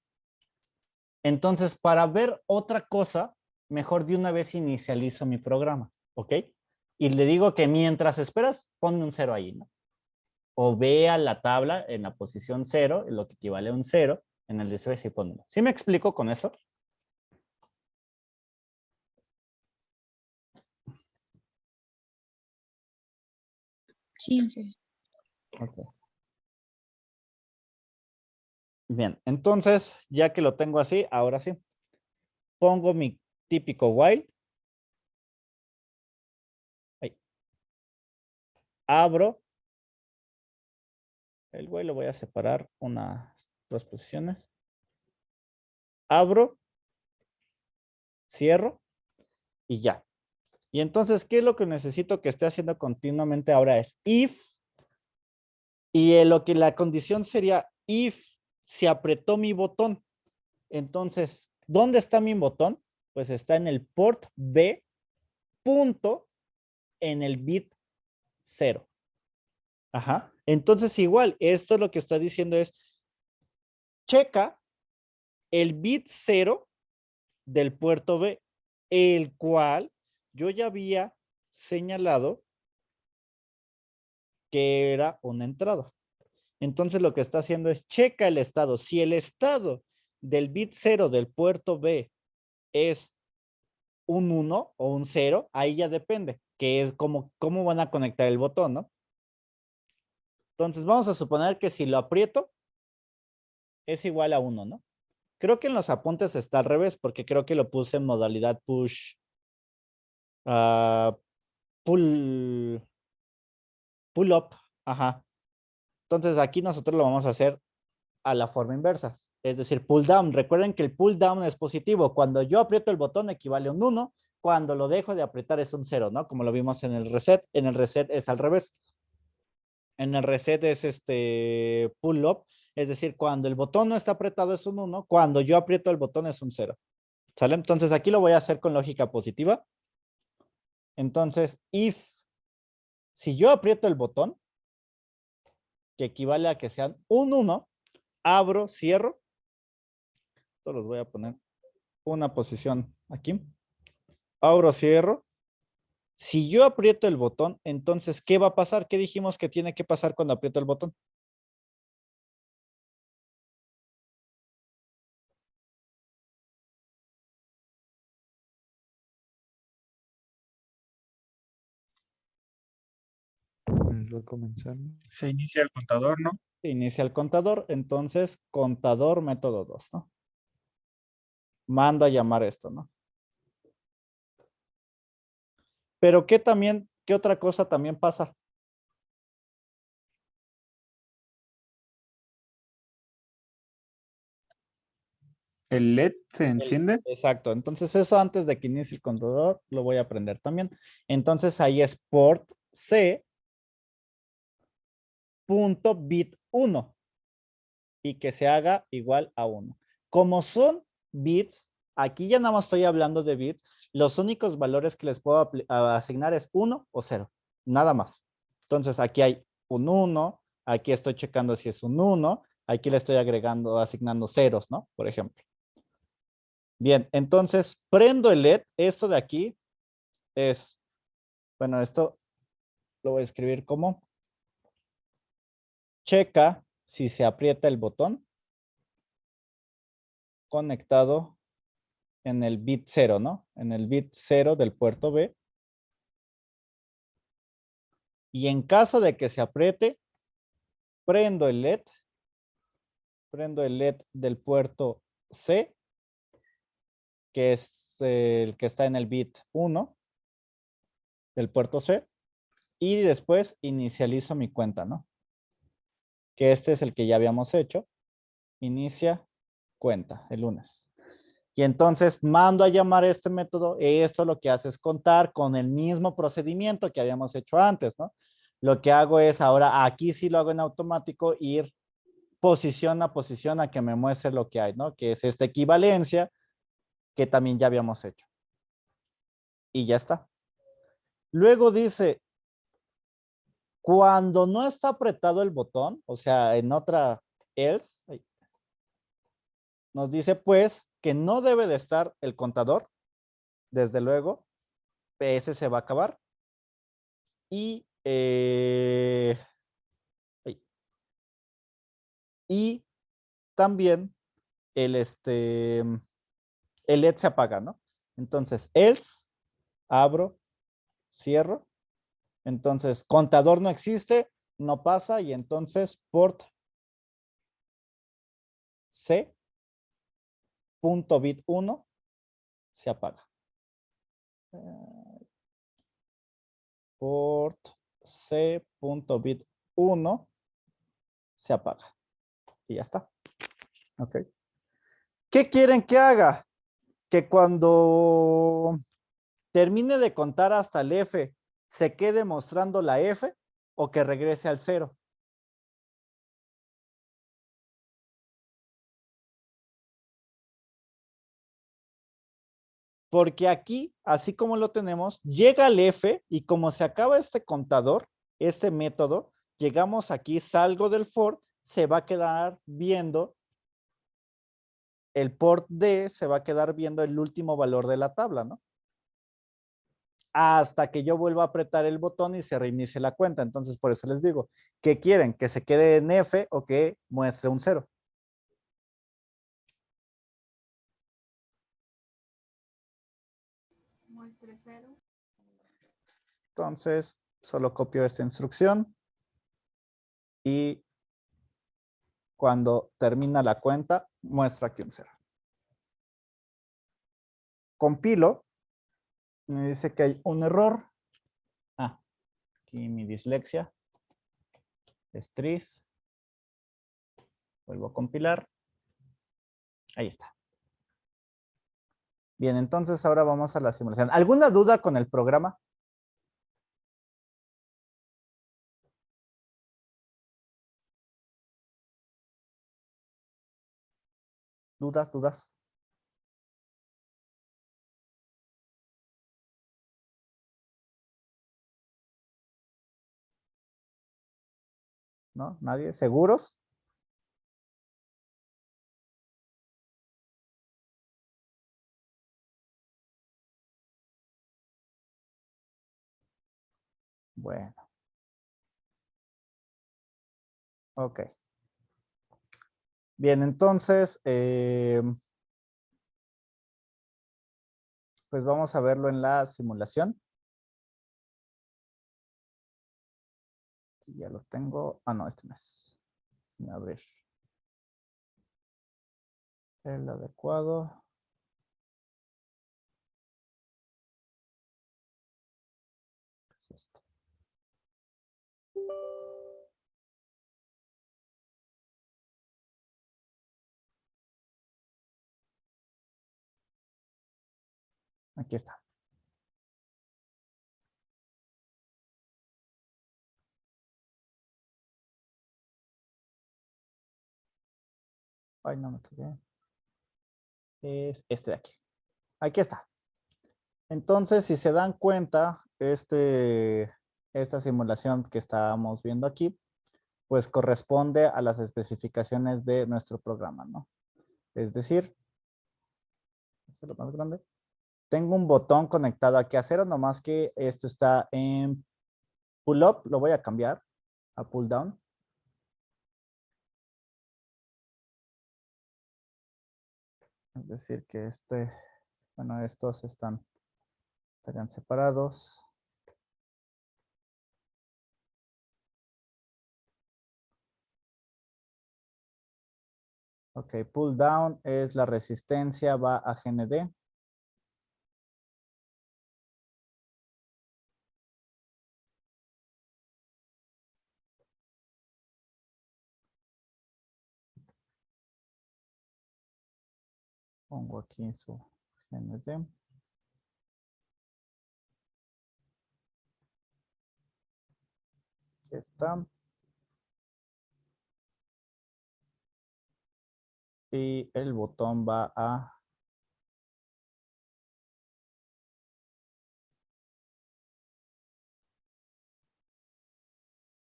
Entonces, para ver otra cosa, mejor de una vez inicializo mi programa, ¿ok? Y le digo que mientras esperas, ponme un 0 ahí, ¿no? O vea la tabla en la posición 0, lo que equivale a un 0, en el 18 y pone 1. ¿Sí me explico con eso? Sí, sí. Okay. Bien, entonces, ya que lo tengo así, ahora sí, pongo mi típico while. Ahí. Abro. El while lo voy a separar unas 2 posiciones. Abro. Cierro. Y ya. Y entonces, ¿qué es lo que necesito que esté haciendo continuamente ahora? Es if. Y lo que la condición sería if se apretó mi botón. Entonces, ¿dónde está mi botón? Pues está en el port B punto en el bit 0. Ajá. Entonces, igual, esto lo que está diciendo es, checa el bit 0 del puerto B, el cual yo ya había señalado que era una entrada. Entonces, lo que está haciendo es, checa el estado. Si el estado del bit 0 del puerto B es un 1 o un 0, ahí ya depende, que es cómo van a conectar el botón, ¿no? Entonces, vamos a suponer que si lo aprieto, es igual a 1, ¿no? Creo que en los apuntes está al revés, porque creo que lo puse en modalidad push, pull up, ajá. Entonces, aquí nosotros lo vamos a hacer a la forma inversa, es decir, pull down. Recuerden que el pull down es positivo. Cuando yo aprieto el botón equivale a un 1, cuando lo dejo de apretar es un 0, ¿no? Como lo vimos en el reset. En el reset es al revés. En el reset es pull up, es decir, cuando el botón no está apretado es un 1, cuando yo aprieto el botón es un 0. ¿Sale? Entonces aquí lo voy a hacer con lógica positiva. Entonces, si yo aprieto el botón, que equivale a que sean un 1, abro, cierro. Esto los voy a poner una posición aquí. Abro, cierro. Si yo aprieto el botón, entonces, ¿qué va a pasar? ¿Qué dijimos que tiene que pasar cuando aprieto el botón? Voy a comenzar. Se inicia el contador, ¿no? Se inicia el contador, entonces, contador método 2, ¿no? Mando a llamar esto, ¿no? Pero ¿qué otra cosa también pasa? El LED se enciende. Exacto, entonces eso antes de que inicie el contador lo voy a aprender también. Entonces ahí es port C punto bit 1 y que se haga igual a 1. Como son bits, aquí ya nada más estoy hablando de bits, los únicos valores que les puedo asignar es 1 o 0, nada más. Entonces aquí hay un 1, aquí estoy checando si es un 1, aquí le estoy asignando ceros, ¿no? Por ejemplo. Bien, entonces prendo el LED, esto de aquí es, bueno, esto lo voy a escribir como checa si se aprieta el botón. conectado en el bit 0, ¿no? En el bit 0 del puerto B. Y en caso de que se apriete, prendo el LED. Prendo el LED del puerto C, que es el que está en el bit 1 del puerto C. Y después inicializo mi cuenta, ¿no? Que este es el que ya habíamos hecho. Inicia cuenta el lunes. Y entonces mando a llamar este método. Esto lo que hace es contar con el mismo procedimiento que habíamos hecho antes, ¿no? Lo que hago es ahora, aquí sí lo hago en automático, ir posición a posición a que me muestre lo que hay, ¿no? Que es esta equivalencia que también ya habíamos hecho. Y ya está. Luego dice, cuando no está apretado el botón, o sea, en otra else, nos dice pues que no debe de estar el contador, desde luego, ese se va a acabar. Y, y también el LED se apaga, ¿no? Entonces, else, abro, cierro. Entonces, contador no existe, no pasa, y entonces port C, punto bit 1, se apaga. Port C, punto bit 1, se apaga. Y ya está. Ok. ¿Qué quieren que haga? Que cuando termine de contar hasta el F, se quede mostrando la F o que regrese al 0. Porque aquí, así como lo tenemos, llega el F y como se acaba este contador, este método, llegamos aquí, salgo del for, se va a quedar viendo el port D, se va a quedar viendo el último valor de la tabla, ¿no? Hasta que yo vuelva a apretar el botón y se reinicie la cuenta. Entonces, por eso les digo, ¿qué quieren? ¿Que se quede en F o que muestre un 0? Muestre 0. Entonces, solo copio esta instrucción y cuando termina la cuenta, muestra aquí un 0. Compilo, me dice que hay un error. Ah, aquí mi dislexia. Estris. Vuelvo a compilar. Ahí está. Bien, entonces ahora vamos a la simulación. ¿Alguna duda con el programa? ¿Dudas? ¿No? ¿Nadie? ¿Seguros? Bueno. Ok. Bien, entonces, pues vamos a verlo en la simulación. Aquí ya lo tengo. Ah, no, este no es. A ver. El adecuado. Es este. Aquí está. Ay, no me quedé. Es este de aquí. Aquí está. Entonces, si se dan cuenta, esta simulación que estábamos viendo aquí, pues corresponde a las especificaciones de nuestro programa, ¿no? Es decir, hacerlo más grande. Tengo un botón conectado aquí a 0, nomás que esto está en pull up, lo voy a cambiar a pull down. Es decir, que bueno, estos estarían separados. Ok, pull down es la resistencia, va a GND. Pongo aquí su GND. Aquí está. Y el botón va a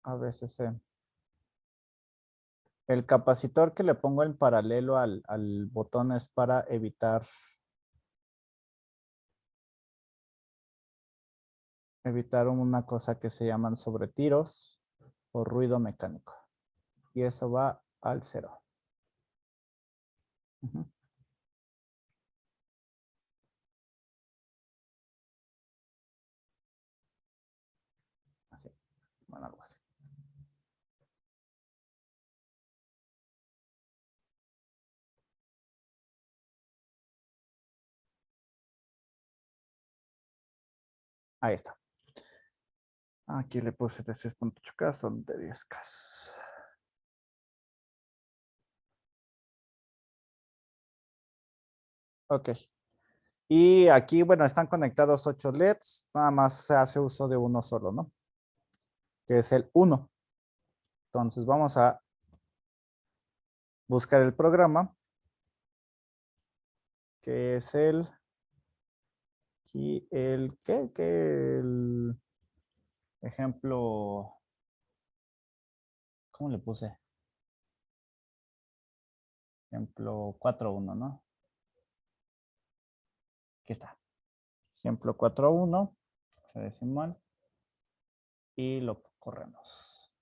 VCC. El capacitor que le pongo en paralelo al botón es para evitar una cosa que se llaman sobretiros o ruido mecánico. Y eso va al 0. Ujú. Así, bueno, algo así. Ahí está. Aquí le puse de 6.8K, son de 10K. Ok. Y aquí, bueno, están conectados 8 LEDs. Nada más se hace uso de uno solo, ¿no? Que es el 1. Entonces vamos a buscar el programa. Que es aquí ¿qué? El ejemplo, ¿cómo le puse? Ejemplo 4.1, ¿no? Aquí está. Ejemplo 4.1, decimal, y lo corremos.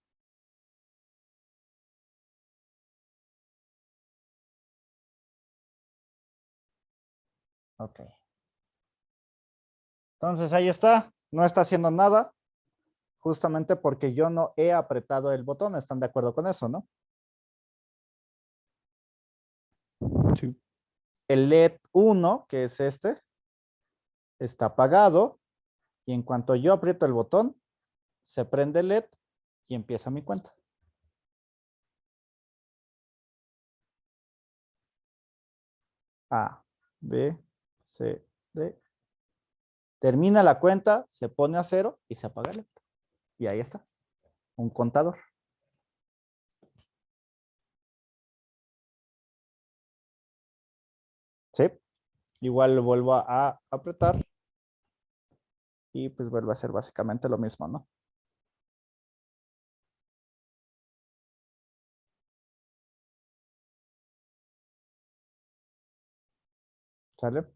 Ok. Entonces ahí está. No está haciendo nada, justamente porque yo no he apretado el botón. ¿Están de acuerdo con eso, no? Sí. El LED 1, que es este, está apagado. Y en cuanto yo aprieto el botón, se prende el LED y empieza mi cuenta. A, B, C, D. Termina la cuenta, se pone a 0 y se apaga el LED. Y ahí está, un contador. ¿Sí? Igual lo vuelvo a apretar y pues vuelve a ser básicamente lo mismo, ¿no? ¿Sale?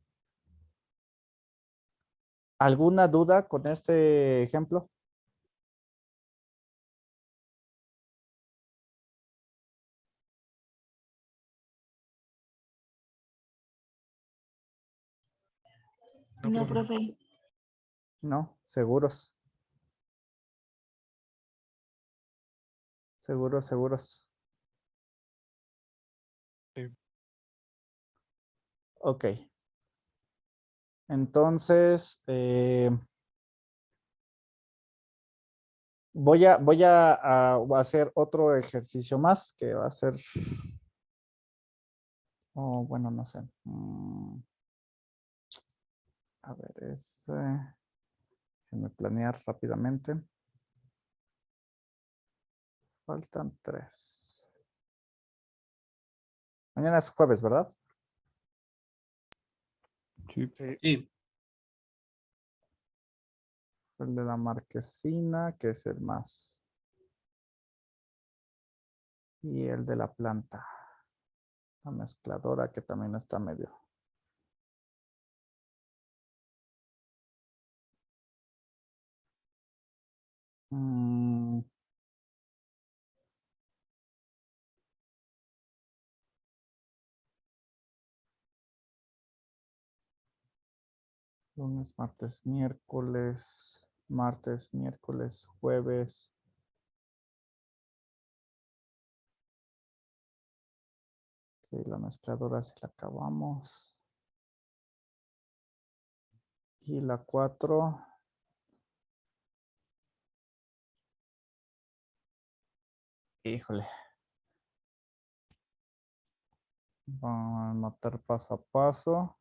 ¿Alguna duda con este ejemplo? No, profe. No, seguros. Seguros, seguros. Sí. Ok. Entonces, voy a hacer otro ejercicio más que va a ser, bueno, no sé. A ver, déjenme planear rápidamente. Faltan 3. Mañana es jueves, ¿verdad? Sí. Sí. El de la marquesina, que es el más. Y el de la planta. La mezcladora, que también está medio. Mm, Lunes, martes, miércoles, jueves. Ok, la mezcladora si la acabamos. Y la 4. Híjole. Vamos a anotar paso a paso.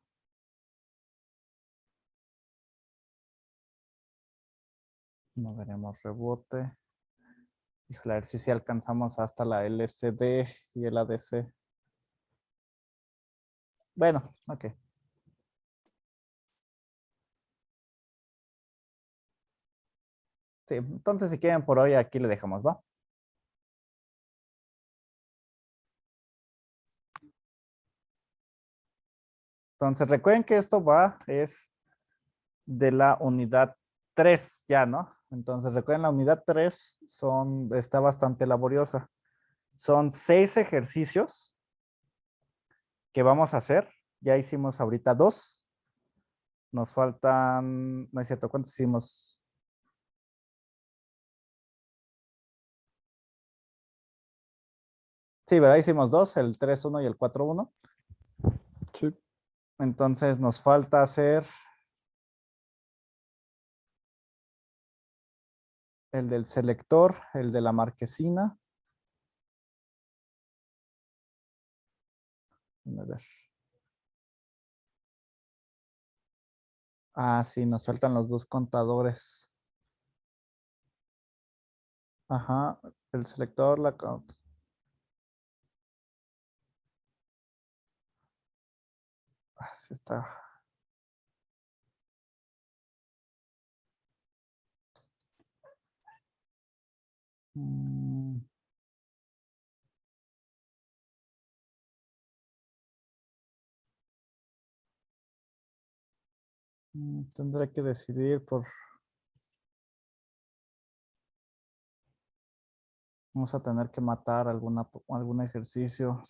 No veremos rebote. Híjole, a ver si alcanzamos hasta la LCD y el ADC. Bueno, ok. Sí, entonces si quieren por hoy aquí le dejamos, ¿va? Entonces recuerden que esto es de la unidad 3 ya, ¿no? Entonces recuerden la unidad 3 está bastante laboriosa. Son 6 ejercicios que vamos a hacer. Ya hicimos ahorita 2. Nos faltan, no es cierto, ¿cuántos hicimos? Sí, ¿verdad? Hicimos 2, el 3-1 y el 4-1. Sí. Entonces nos falta hacer el del selector, el de la marquesina. A ver. Ah, sí, nos faltan los 2 contadores. Ajá, el selector, la... sí está. Tendré que decidir por... Vamos a tener que matar algún ejercicio.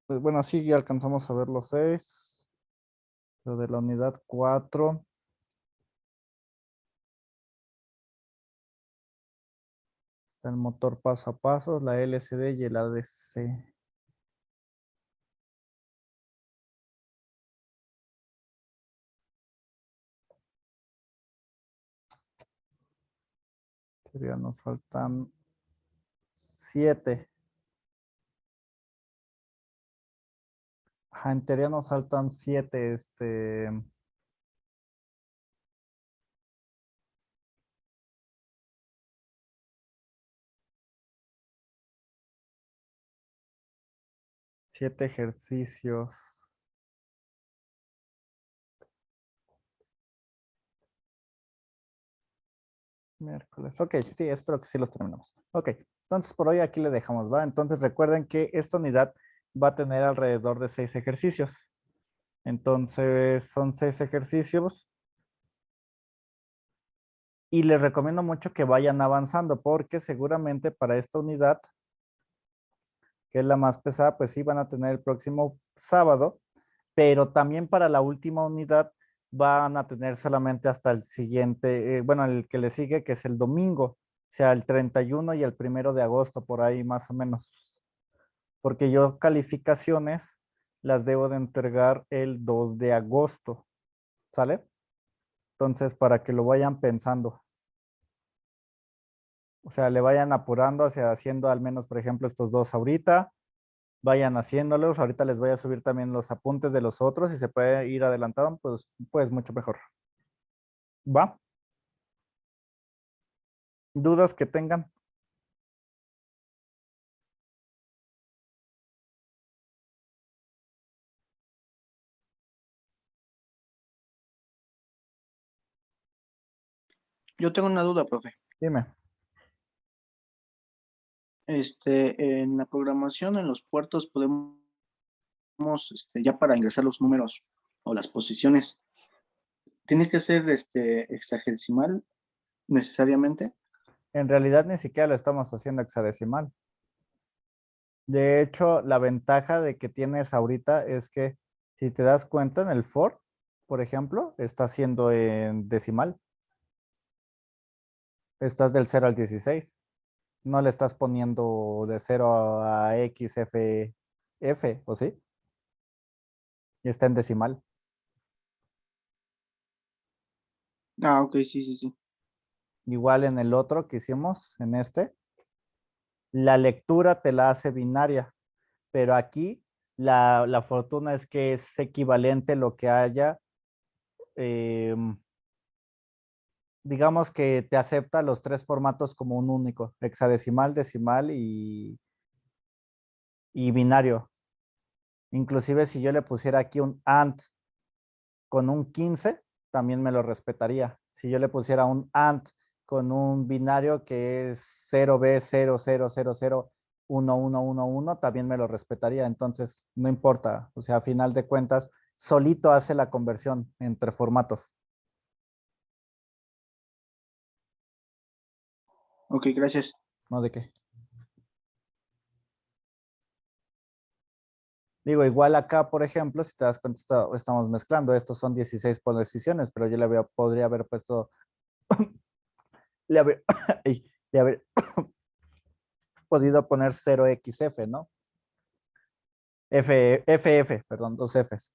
Pues bueno, sí, ya alcanzamos a ver los 6. Lo de la unidad 4. Está el motor paso a paso, la LCD y el ADC. Ya nos faltan 7. En teoría nos faltan 7. 7 ejercicios. Miércoles. Ok, sí, espero que sí los terminemos. Ok, entonces por hoy aquí le dejamos, ¿va? Entonces recuerden que esta unidad va a tener alrededor de 6 ejercicios. Entonces son 6 ejercicios. Y les recomiendo mucho que vayan avanzando porque seguramente para esta unidad, que es la más pesada, pues sí van a tener el próximo sábado, pero también para la última unidad van a tener solamente hasta el siguiente, bueno, el que le sigue, que es el domingo, o sea, el 31 y el 1 de agosto, por ahí más o menos. Porque yo calificaciones las debo de entregar el 2 de agosto, ¿sale? Entonces, para que lo vayan pensando. O sea, le vayan apurando hacia haciendo al menos, por ejemplo, estos 2 ahorita. Vayan haciéndolos. Ahorita les voy a subir también los apuntes de los otros y se puede ir adelantado, pues mucho mejor. ¿Va? ¿Dudas que tengan? Yo tengo una duda, profe. Dime. En la programación en los puertos podemos, ya para ingresar los números o las posiciones, ¿tiene que ser hexadecimal necesariamente? En realidad ni siquiera lo estamos haciendo hexadecimal. De hecho, la ventaja de que tienes ahorita es que si te das cuenta en el for, por ejemplo, está haciendo en decimal. Estás del 0 al 16. No le estás poniendo de 0 a X, F, F, ¿o sí? Y está en decimal. Ah, ok, sí, sí, sí. Igual en el otro que hicimos, en este, la lectura te la hace binaria, pero aquí la fortuna es que es equivalente lo que haya, digamos que te acepta los tres formatos como un único, hexadecimal, decimal y binario. Inclusive si yo le pusiera aquí un AND con un 15, también me lo respetaría. Si yo le pusiera un AND con un binario que es 0B00001111, también me lo respetaría. Entonces, no importa. O sea, a final de cuentas, solito hace la conversión entre formatos. Ok, gracias. ¿No de qué? Digo, igual acá, por ejemplo, si te das cuenta, estamos mezclando. Estos son 16 posiciones, pero yo podría haber puesto, le haber, le haber podido poner 0xf, ¿no? FF, perdón, dos Fs.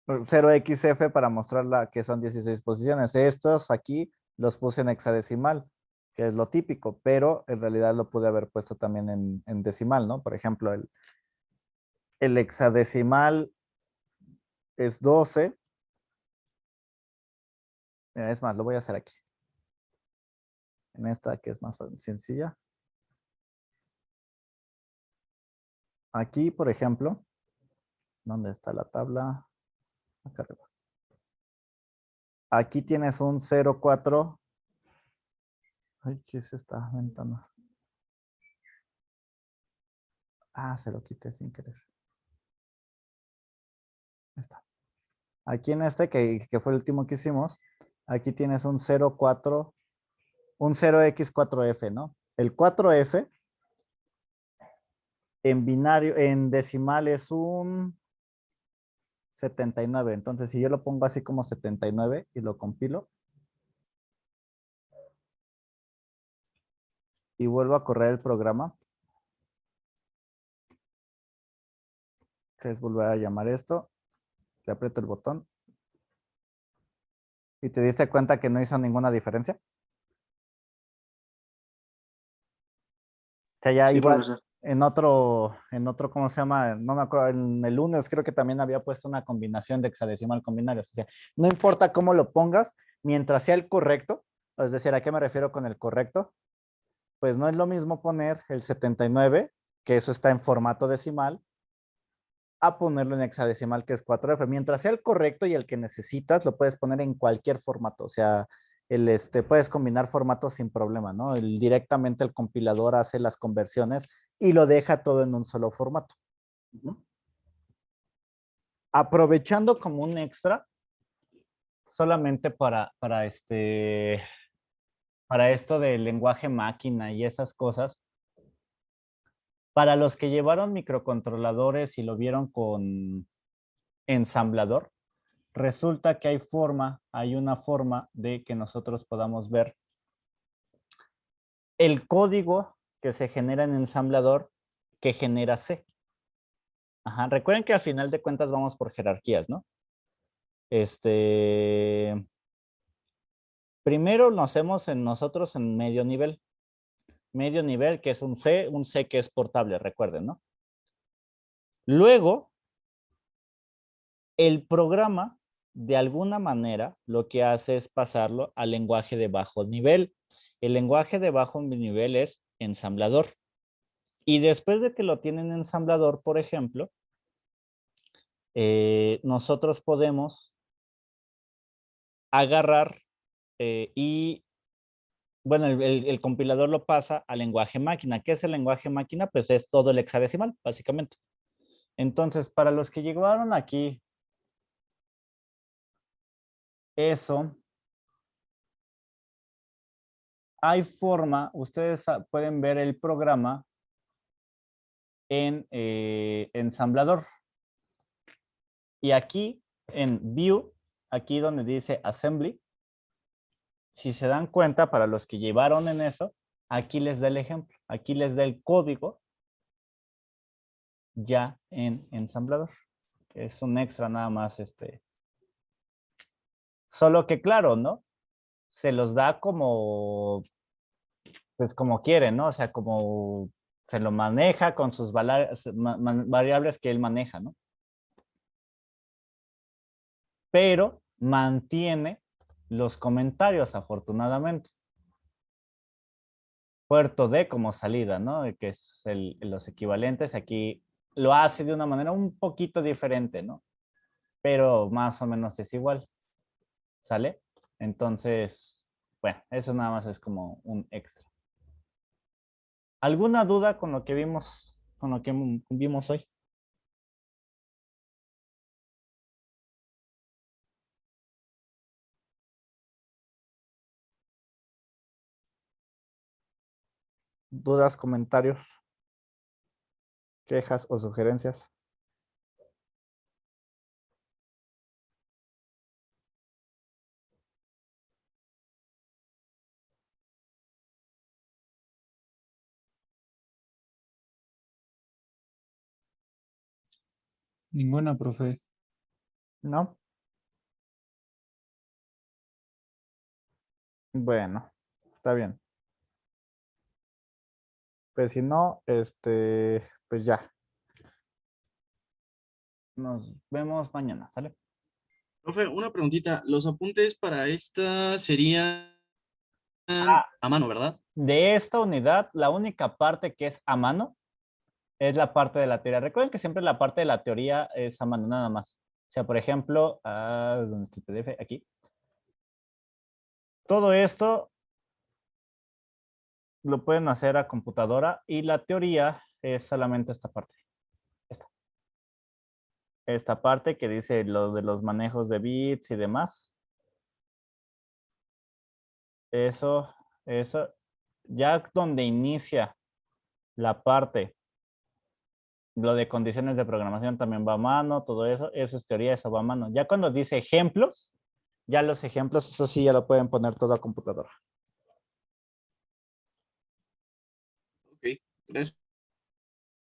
0xf para mostrarla que son 16 posiciones. Estos aquí los puse en hexadecimal, que es lo típico, pero en realidad lo pude haber puesto también en decimal, ¿no? Por ejemplo, el hexadecimal es 12. Mira, es más, lo voy a hacer aquí. En esta que es más sencilla. Aquí, por ejemplo, ¿dónde está la tabla? Acá arriba. Aquí tienes un 0,4. Ay, ¿qué es esta ventana? Ah, se lo quité sin querer. Ahí está. Aquí en este, que fue el último que hicimos, aquí tienes un 0,4, un 0x4f, ¿no? El 4f en binario, en decimal es un 79. Entonces, si yo lo pongo así como 79 y lo compilo y vuelvo a correr el programa, que es volver a llamar esto, le aprieto el botón y te diste cuenta que no hizo ninguna diferencia. Que ya Sí, igual profesor. en otro, ¿cómo se llama? No me acuerdo, en el lunes creo que también había puesto una combinación de hexadecimal con binarios. O sea, no importa cómo lo pongas, mientras sea el correcto, es decir, ¿a qué me refiero con el correcto? Pues no es lo mismo poner el 79, que eso está en formato decimal, a ponerlo en hexadecimal, que es 4F. Mientras sea el correcto y el que necesitas, lo puedes poner en cualquier formato. O sea, puedes combinar formatos sin problema, ¿no? Directamente el compilador hace las conversiones y lo deja todo en un solo formato. Aprovechando como un extra, solamente para esto del lenguaje máquina y esas cosas, para los que llevaron microcontroladores y lo vieron con ensamblador, resulta que hay una forma de que nosotros podamos ver el código que se genera en ensamblador que genera C. Ajá. Recuerden que al final de cuentas vamos por jerarquías, ¿no? Primero lo hacemos nosotros en medio nivel. Medio nivel que es un C que es portable, recuerden, ¿no? Luego, el programa, de alguna manera, lo que hace es pasarlo al lenguaje de bajo nivel. El lenguaje de bajo nivel es ensamblador. Y después de que lo tienen en ensamblador, por ejemplo, nosotros podemos agarrar y, bueno, el compilador lo pasa al lenguaje máquina. ¿Qué es el lenguaje máquina? Pues es todo el hexadecimal, básicamente. Entonces, para los que llegaron aquí, eso, hay forma, ustedes pueden ver el programa en ensamblador. Y aquí en View, aquí donde dice Assembly, si se dan cuenta, para los que llevaron en eso, aquí les da el ejemplo, aquí les da el código ya en ensamblador. Es un extra nada más, solo que claro, ¿no? Se los da como, pues como quieren, ¿no? O sea, como se lo maneja con sus variables que él maneja, ¿no? Pero mantiene los comentarios, afortunadamente. Puerto D como salida, ¿no? Que es los equivalentes. Aquí lo hace de una manera un poquito diferente, ¿no? Pero más o menos es igual. ¿Sale? Entonces, bueno, eso nada más es como un extra. ¿Alguna duda con lo que vimos hoy? ¿Dudas, comentarios, quejas o sugerencias? Ninguna, profe. ¿No? Bueno, está bien. Pues si no, pues ya. Nos vemos mañana, ¿sale? Profe, una preguntita. Los apuntes para esta serían a mano, ¿verdad? De esta unidad, la única parte que es a mano es la parte de la teoría. Recuerden que siempre la parte de la teoría es a mano, nada más. O sea, por ejemplo, ¿dónde está el PDF? Aquí. Todo esto lo pueden hacer a computadora y la teoría es solamente esta parte. Esta parte que dice lo de los manejos de bits y demás. Eso, ya donde inicia la parte, lo de condiciones de programación también va a mano, todo eso es teoría, eso va a mano. Ya cuando dice ejemplos, ya los ejemplos, eso sí ya lo pueden poner todo a computadora. Ok, gracias,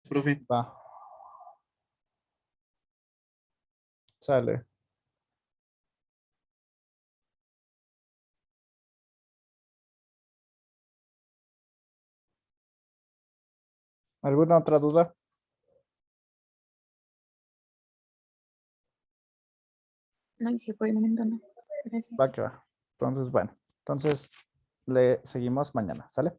profe. Va. Sale. ¿Alguna otra duda? No, sí, por el momento no. Gracias. Va que va. Entonces, bueno. Entonces, le seguimos mañana, ¿sale?